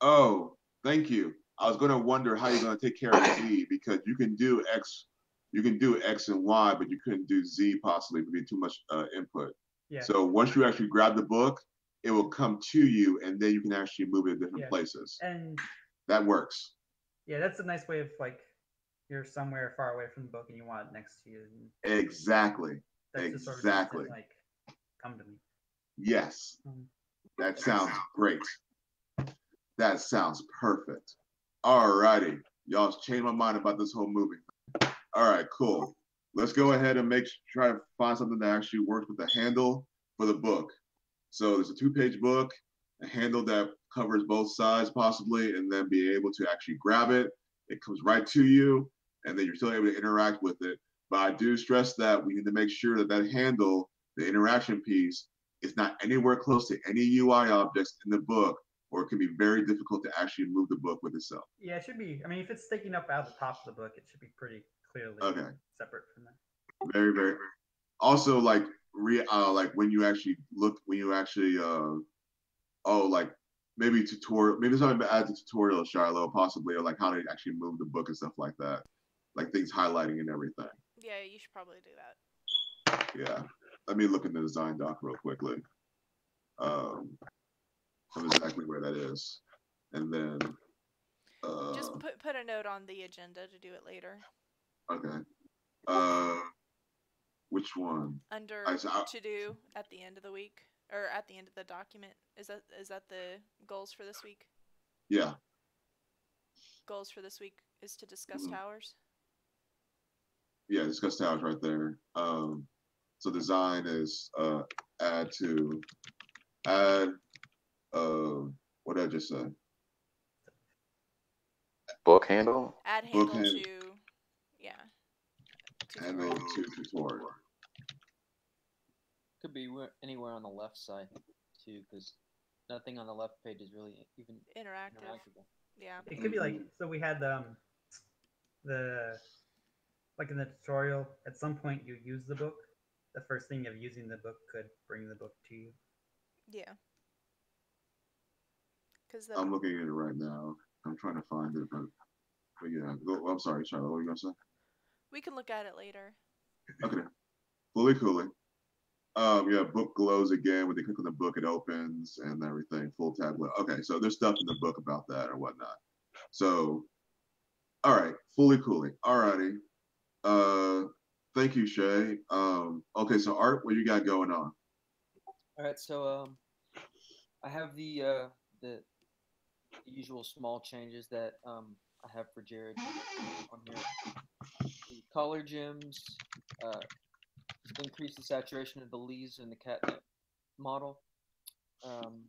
Oh, thank you. I was going to wonder how you're going to take care of Z, because you can do X and Y, but you couldn't do Z possibly. It would be too much input. Yeah. So once you actually grab the book, it will come to you, and then you can actually move it to different places. And that works. Yeah, that's a nice way of like you're somewhere far away from the book and you want it next to you. Exactly. That's exactly. Just like, come to me. Yes. That sounds great. That sounds perfect. All righty. Y'all changed my mind about this whole movie. All right, cool. Let's go ahead and try to find something that actually works with the handle for the book. So there's a 2-page book, a handle that covers both sides possibly, and then be able to actually grab it. It comes right to you, and then you're still able to interact with it. But I do stress that we need to make sure that that handle, the interaction piece, is not anywhere close to any UI objects in the book, or it can be very difficult to actually move the book with itself. Yeah, it should be. I mean, if it's sticking up out the top of the book, it should be pretty clearly separate from that. Very, very. Also, like when you actually like maybe tutorial, maybe something to add to tutorial, Shiloh, possibly, or like how to actually move the book and stuff like that, like things highlighting and everything. Yeah, you should probably do that. Yeah, let me look in the design doc real quickly. Of exactly where that is, and then just put a note on the agenda to do it later. Okay. Which one? Under to do at the end of the week. or at the end of the document. Is that the goals for this week? Yeah. Goals for this week is to discuss Mhm. towers. Yeah, discuss towers right there. So design is add what did I just say? Book handle. Add Book handle hand, to, yeah, handle tutorial. to tutorial. Could be anywhere on the left side too, because nothing on the left page is really even Interactive. interactable. Yeah. It could be like, so we had the like in the tutorial, at some point you use the book. The first thing of using the book could bring the book to you. Yeah. Because I'm looking at it right now. I'm trying to find it, but yeah. I'm sorry, Charlotte. What were you gonna say? we can look at it later. Okay. Fully cooling. Yeah, book glows again. When they click on the book, it opens and everything. Full tablet. Okay, so there's stuff in the book about that or whatnot. So, all right, fully cooling. All righty. Thank you, Shay. Okay, so Art, what you got going on? All right, so I have the usual small changes that I have for Jared on here. The collar gems, just increase the saturation of the leaves in the catnip model. Um,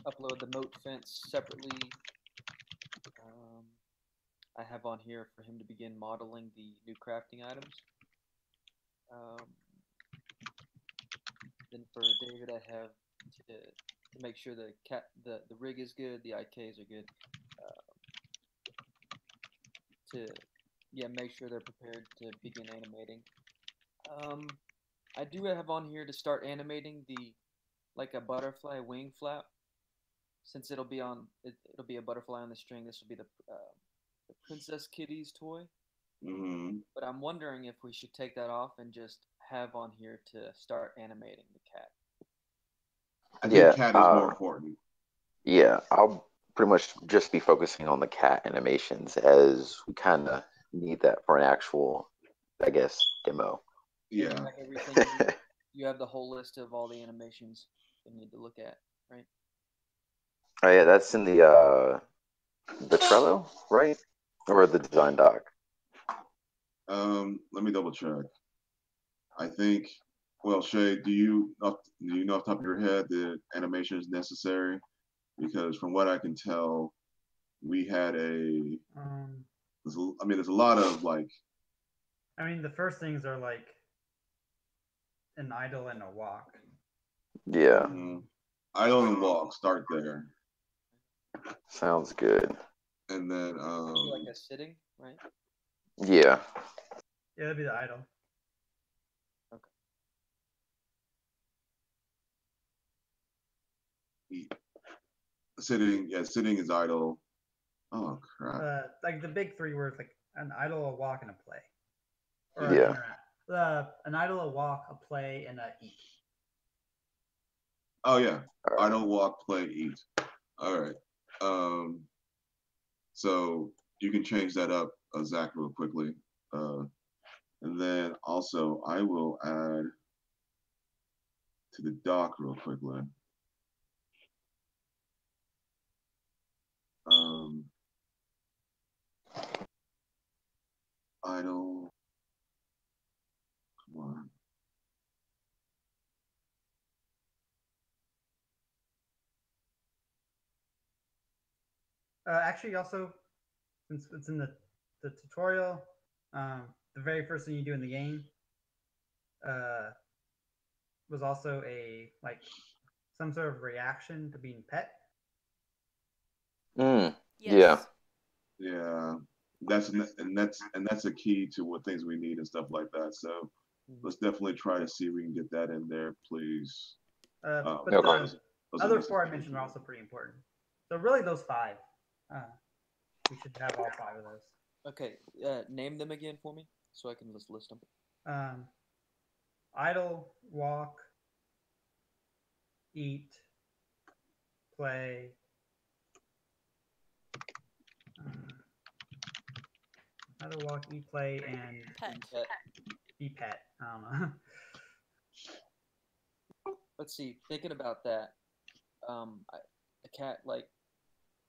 upload the moat fence separately. I have on here for him to begin modeling the new crafting items. Then for David, I have to make sure the rig is good, the IKs are good. To make sure they're prepared to begin animating. I do have on here to start animating like a butterfly wing flap. Since it'll be a butterfly on the string. This will be the Princess Kitty's toy. Mm-hmm. But I'm wondering if we should take that off and just have on here to start animating the cat. I think cat is more important. Yeah, I'll pretty much just be focusing on the cat animations as we kind of need that for an actual, I guess, demo. Yeah. Like everything you have the whole list of all the animations you need to look at, right? Oh yeah, that's in the Trello, right? Or the design doc. Let me double check. I think. Well, Shay, do you know off the top of your head the animation is necessary? Because from what I can tell, we had a. There's a lot of like. I mean, the first things are like an idle and a walk. Yeah. Mm-hmm. Idle and walk. Start there. Sounds good. And then like a sitting, right? Yeah. Yeah, that'd be the idle. Okay. Sitting is idle. Oh crap. Like the big three words, like an idle, a walk, and a play. Or Yeah. An idle, a walk, a play, and a eat. Oh yeah. Right. Idle, walk, play, eat. All right. So you can change that up, Zach, real quickly. And then also I will add to the doc real quickly. Idle. Come on. Actually, also, since it's in the tutorial, the very first thing you do in the game was also some sort of reaction to being pet. Yes. Yeah. Yeah. That's a key to what things we need and stuff like that. So let's definitely try to see if we can get that in there, please. But the other four I mentioned are also pretty important. So really, those five, we should have all five of those. Okay, name them again for me so I can just list them. Idle, walk, eat, play. Idle, walk, eat, play, and pet. Be pet. I don't know. let's see. Thinking about that, a cat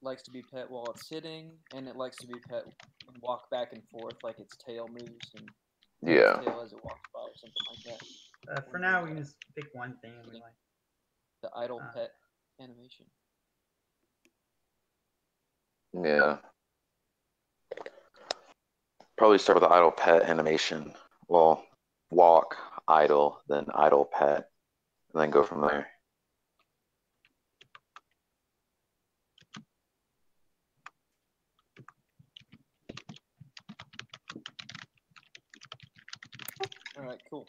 likes to be pet while it's sitting, and it likes to be pet and walk back and forth, like its tail moves and Yeah. its tail as it walks by, or something like that. For now, we can just pick one thing we like. The idle pet animation. Yeah. Probably start with the idle pet animation. Well, walk, idle, then idle pet, and then go from there. All right, cool.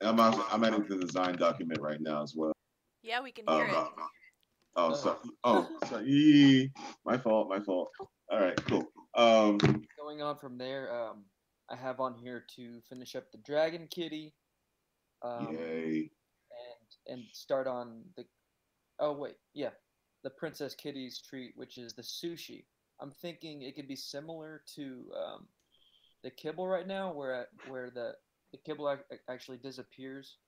I'm adding to the design document right now as well. Yeah, we can hear it. Oh, sorry. My fault. All right, cool. Going on from there, I have on here to finish up the Dragon Kitty. Yay. And start on the. Oh wait, yeah, the Princess Kitty's treat, which is the sushi. I'm thinking it could be similar to the kibble right now, where the kibble actually disappears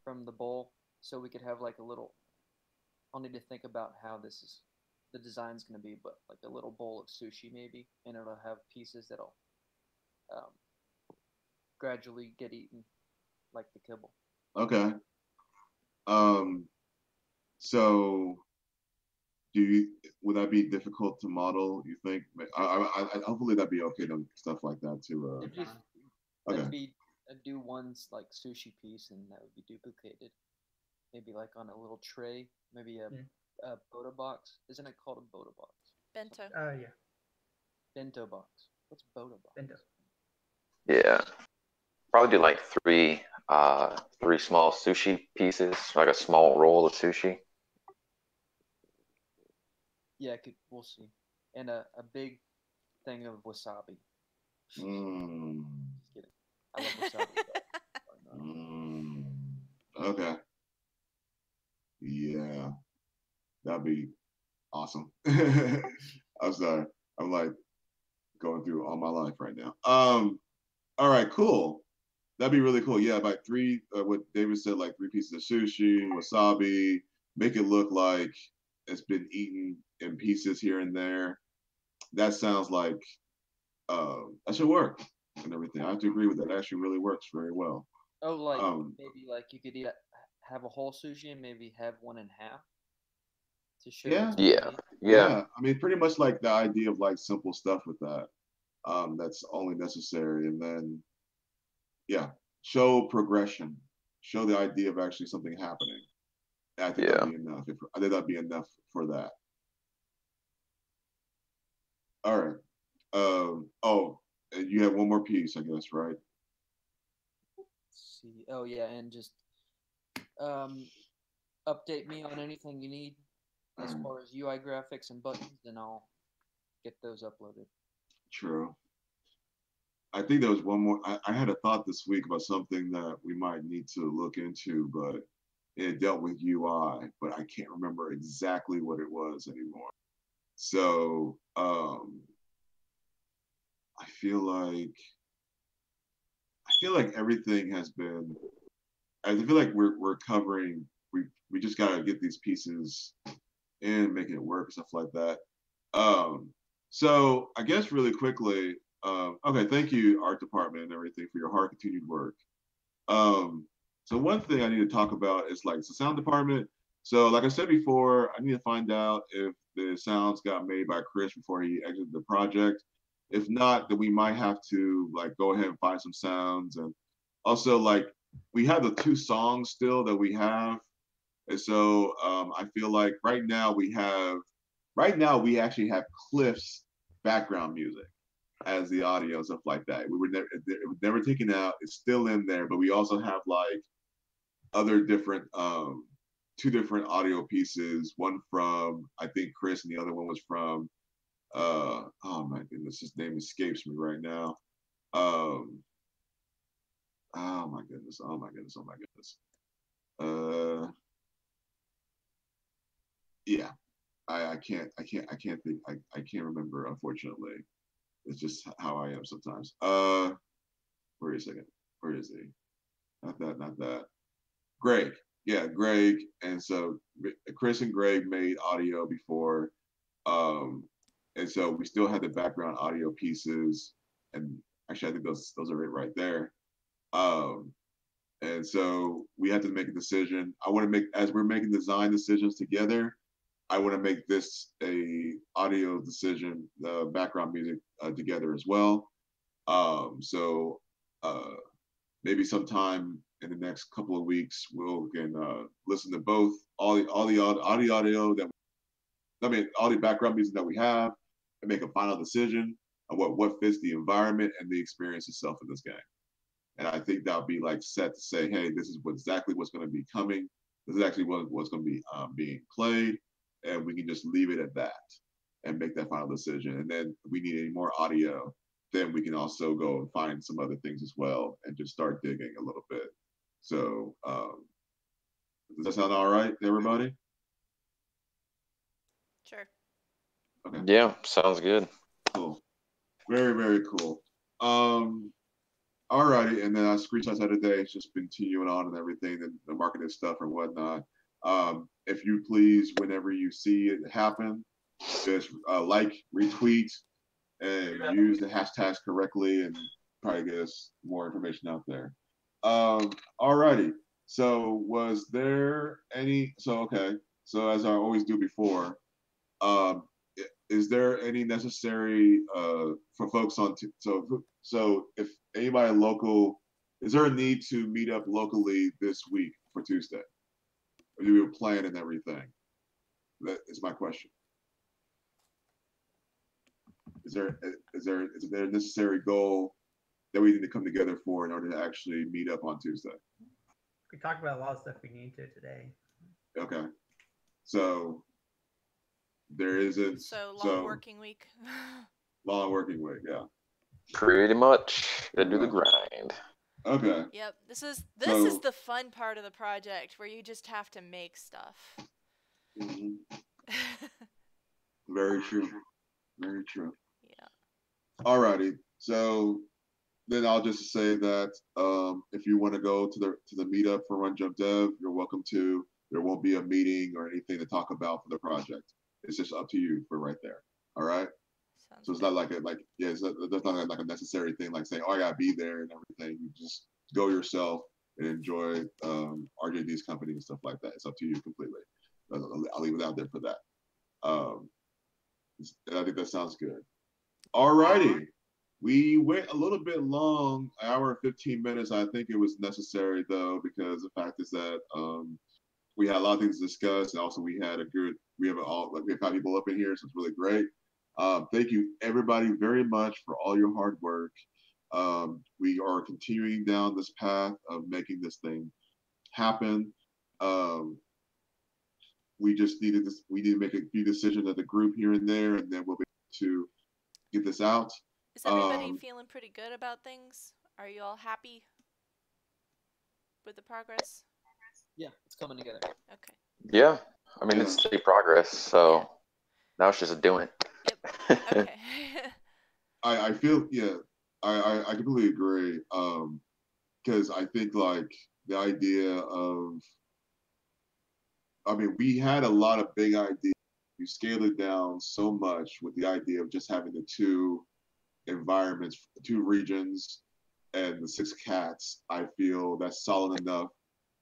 from the bowl, so we could have like a little. I'll need to think about how the design's going to be, but like a little bowl of sushi maybe, and it'll have pieces that'll um, gradually get eaten, like the kibble. Okay. So would that be difficult to model? You think? Hopefully that'd be okay to stuff like that too. Okay. Do one like sushi piece, and that would be duplicated. Maybe like on a little tray, maybe a Bota box. Isn't it called a Bota box? Bento. Yeah. Bento box. What's Bota box? Bento. Yeah. Probably do like three small sushi pieces, like a small roll of sushi. Yeah, we'll see. And a big thing of wasabi. Just kidding. I love wasabi. Okay. Yeah. That'd be awesome. I'm sorry. I'm like going through all my life right now. All right, cool. That'd be really cool. Yeah, like three, what David said, like 3 pieces of sushi, wasabi, make it look like it's been eaten in pieces here and there. That sounds like that should work and everything. I have to agree with that. It actually really works very well. Oh, like maybe like you could have a whole sushi and maybe have one in half to show. Yeah. I mean, pretty much like the idea of like simple stuff with that. That's only necessary, and then show progression, show the idea of actually something happening. I think that'd be enough. I think that'd be enough for that. All right. And you have one more piece, I guess, right? Let's see. Oh yeah, and just update me on anything you need as far as UI graphics and buttons, then I'll get those uploaded. True. I think there was one more. I had a thought this week about something that we might need to look into, but it dealt with UI, but I can't remember exactly what it was anymore. So I feel like everything has been. I feel like we're covering. We just gotta get these pieces in, making it work, stuff like that. So I guess really quickly. Okay, thank you, art department and everything for your hard continued work. So one thing I need to talk about is like the sound department. So like I said before, I need to find out if the sounds got made by Chris before he exited the project. If not, then we might have to like go ahead and find some sounds. And also like we have the 2 songs still that we have. And so I feel like right now we actually have Cliff's background music as the audio and stuff like that. It was never taken out. It's still in there, but we also have like other different 2 different audio pieces. One from I think Chris, and the other one was from oh my goodness, his name escapes me right now. Oh my goodness. Yeah, I can't think. I can't remember, unfortunately. It's just how I am sometimes. Wait a second. Where is he? Not that. Greg. yeah, Greg, and so Chris and Greg made audio before, and so we still had the background audio pieces, and actually I think those are it right there. Um, and so we had to make a decision. I want to make, as we're making design decisions together, I want to make this a audio decision, the background music together as well. So maybe sometime in the next couple of weeks, we'll can listen to both all the audio that, I mean, all the background music that we have, and make a final decision on what fits the environment and the experience itself in this game. And I think that'll be like set to say, hey, this is exactly what's going to be coming. This is actually what's going to be being played, and we can just leave it at that and make that final decision. And then if we need any more audio, then we can also go and find some other things as well and just start digging a little bit. So does that sound all right to everybody? Sure. Okay. Yeah, sounds good. Cool. Very, very cool. Alrighty, and then screenshots of the day. It's just continuing on and everything, and the marketing stuff and whatnot. If you please, whenever you see it happen, just like, retweet, and use the hashtags correctly, and probably get us more information out there. Alrighty. So was there any? So okay. So as I always do before, um, is there any necessary for folks on so if anybody local, is there a need to meet up locally this week for Tuesday? Or you were planning and everything? That is my question. Is there a necessary goal that we need to come together for in order to actually meet up on Tuesday? We talked about a lot of stuff we need to today. Okay, so there isn't. So long working week. Long working week, yeah. Pretty much. Gotta do the grind. Okay. Yep. This is the fun part of the project where you just have to make stuff. Mm-hmm. Very true. Very true. Yeah. Alrighty. So then I'll just say that if you want to go to the meetup for Run Jump Dev, you're welcome to. There won't be a meeting or anything to talk about for the project. It's just up to you for right there. All right. Sounds So it's good. not like there's not like a necessary thing like saying, oh, I gotta be there and everything. You just go yourself and enjoy RJD's company and stuff like that. It's up to you completely. I'll leave it out there for that. I think that sounds good. All righty. We went a little bit long, an hour and 15 minutes. I think it was necessary though, because the fact is that we had a lot of things to discuss, and also we have 5 people up in here, so it's really great. Thank you everybody very much for all your hard work. We are continuing down this path of making this thing happen. We need to make a few decisions as a group here and there, and then we'll be able to get this out. Is everybody feeling pretty good about things? Are you all happy with the progress? Yeah, it's coming together. Okay. Yeah, I mean, it's steady progress, so now it's just doing it. Yep. Okay. I feel, I completely agree. Because I think like the idea of, I mean, we had a lot of big ideas. We scaled it down so much with the idea of just having the 2 environments, 2 regions, and the 6 cats. I feel that's solid enough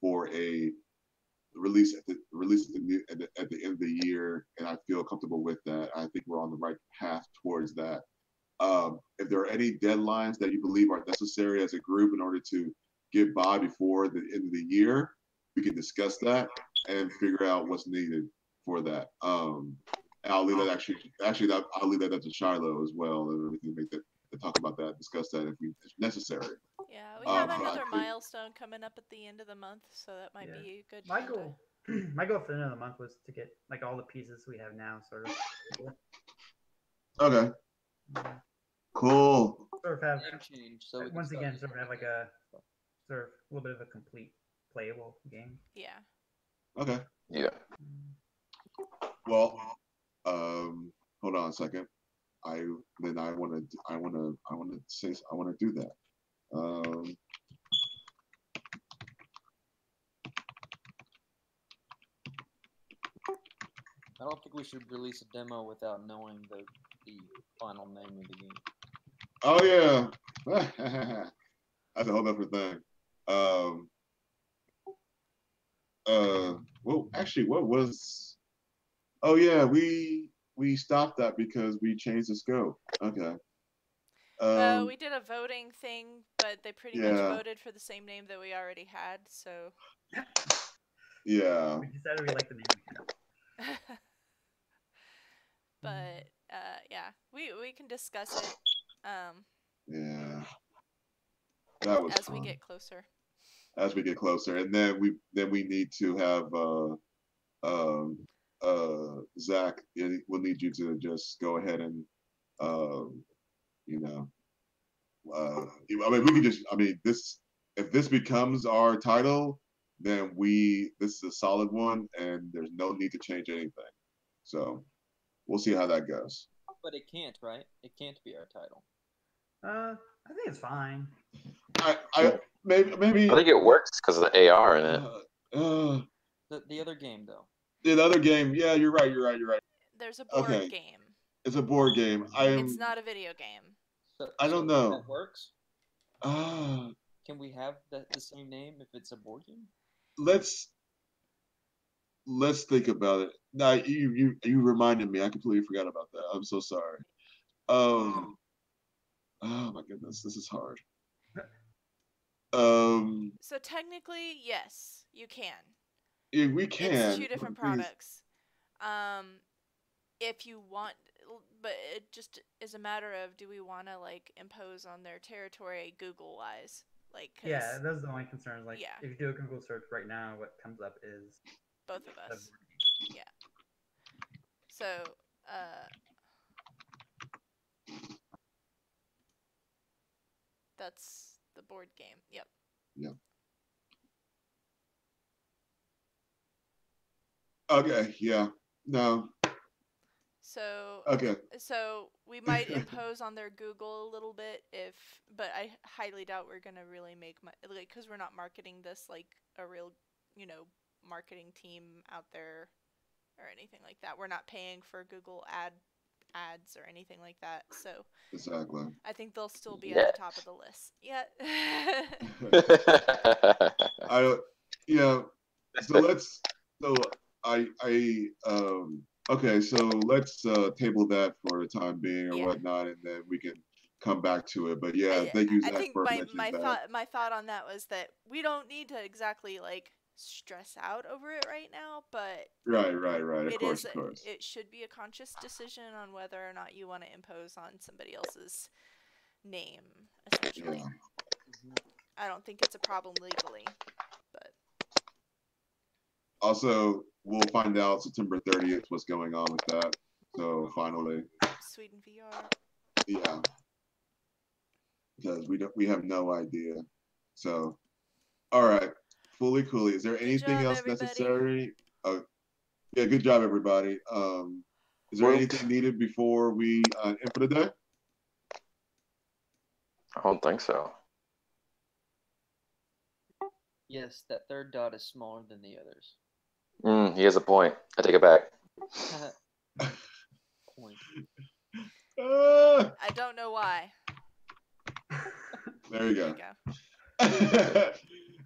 for a release at the end of the year, and I feel comfortable with that. I think we're on the right path towards that. If there are any deadlines that you believe are necessary as a group in order to get by before the end of the year, we can discuss that and figure out what's needed for that. I'll leave that I'll leave that up to Shiloh as well, and we can talk about that, discuss that if necessary. Yeah, we have another milestone coming up at the end of the month, so that might be a good my time goal. My goal for the end of the month was to get like all the pieces we have now, sort of. Okay. Cool. Sort of have change, so once again, sort of have like a sort of a little bit of a complete playable game. Yeah. Okay. Yeah. Well, hold on a second. I want to do that. I don't think we should release a demo without knowing the final name of the game. Oh yeah, that's a whole different thing. Well, actually, what was? Oh yeah, we stopped that because we changed the scope. Okay. We did a voting thing, but they pretty much Yeah. voted for the same name that we already had, so. Yeah. We decided we like the name we have. But yeah, we can discuss it Yeah. That was as fun. we get closer. As we get closer, and then we need to have Zach. We'll need you to just go ahead and you know I mean we can just this if this becomes our title, then this is a solid one, and there's no need to change anything. So we'll see how that goes. But it can't, right? It can't be our title. I think it's fine. Maybe I think it works because of the AR in it. The other game though. The other game, yeah, you're right. There's a board game. It's a board game. It's not a video game. So, I don't know. That works. Can we have the same name if it's a board game? Let's think about it. Now you reminded me. I completely forgot about that. I'm so sorry. Oh my goodness, this is hard. So technically, yes, you can. Yeah, we can. It's two different products. If you want, but it just is a matter of, do we want to like impose on their territory Google-wise? Like, yeah, those are the only concerns. Like, yeah. if you do a Google search right now, what comes up is both of us. Yeah. So, that's the board game. Yep. Yep. Okay. Yeah. No. So okay. So we might impose on their Google a little bit, but I highly doubt we're gonna really make because we're not marketing this like a real, marketing team out there or anything like that. We're not paying for Google ads or anything like that. So exactly. I think they'll still be at the top of the list. Yeah. Okay, so let's table that for the time being or whatnot, and then we can come back to it. But yeah, thank you, Zach, for mentioning that. My thought on that was that we don't need to exactly like stress out over it right now, but right. Of course. It should be a conscious decision on whether or not you want to impose on somebody else's name, essentially. Yeah. I don't think it's a problem legally, but also we'll find out September 30th what's going on with that. So finally, Sweden VR. Yeah, because we have no idea. So, all right, fully coolly. Is there anything else necessary? Yeah, good job, everybody. Is there anything needed before we end for the day? I don't think so. Yes, that third dot is smaller than the others. He has a point. I take it back. Point. I don't know why. There you go.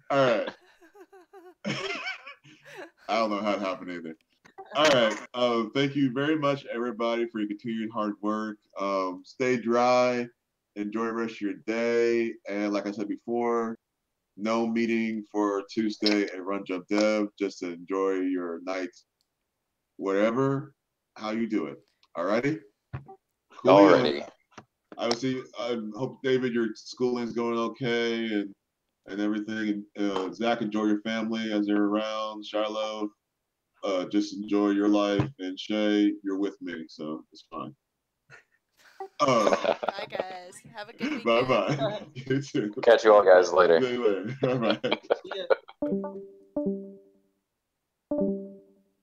All right. I don't know how it happened either. All right. Thank you very much, everybody, for your continued hard work. Stay dry. Enjoy the rest of your day. And like I said before, no meeting for Tuesday at Run Jump Dev. Just to enjoy your night, whatever, how you do it. All righty? Alrighty. I hope, David, your schooling's going okay and everything. And Zach, enjoy your family as they're around. Shiloh, just enjoy your life. And Shay, you're with me, so it's fine. Bye, guys. Have a good weekend. Bye-bye. You too. Catch you all guys later. Bye-bye.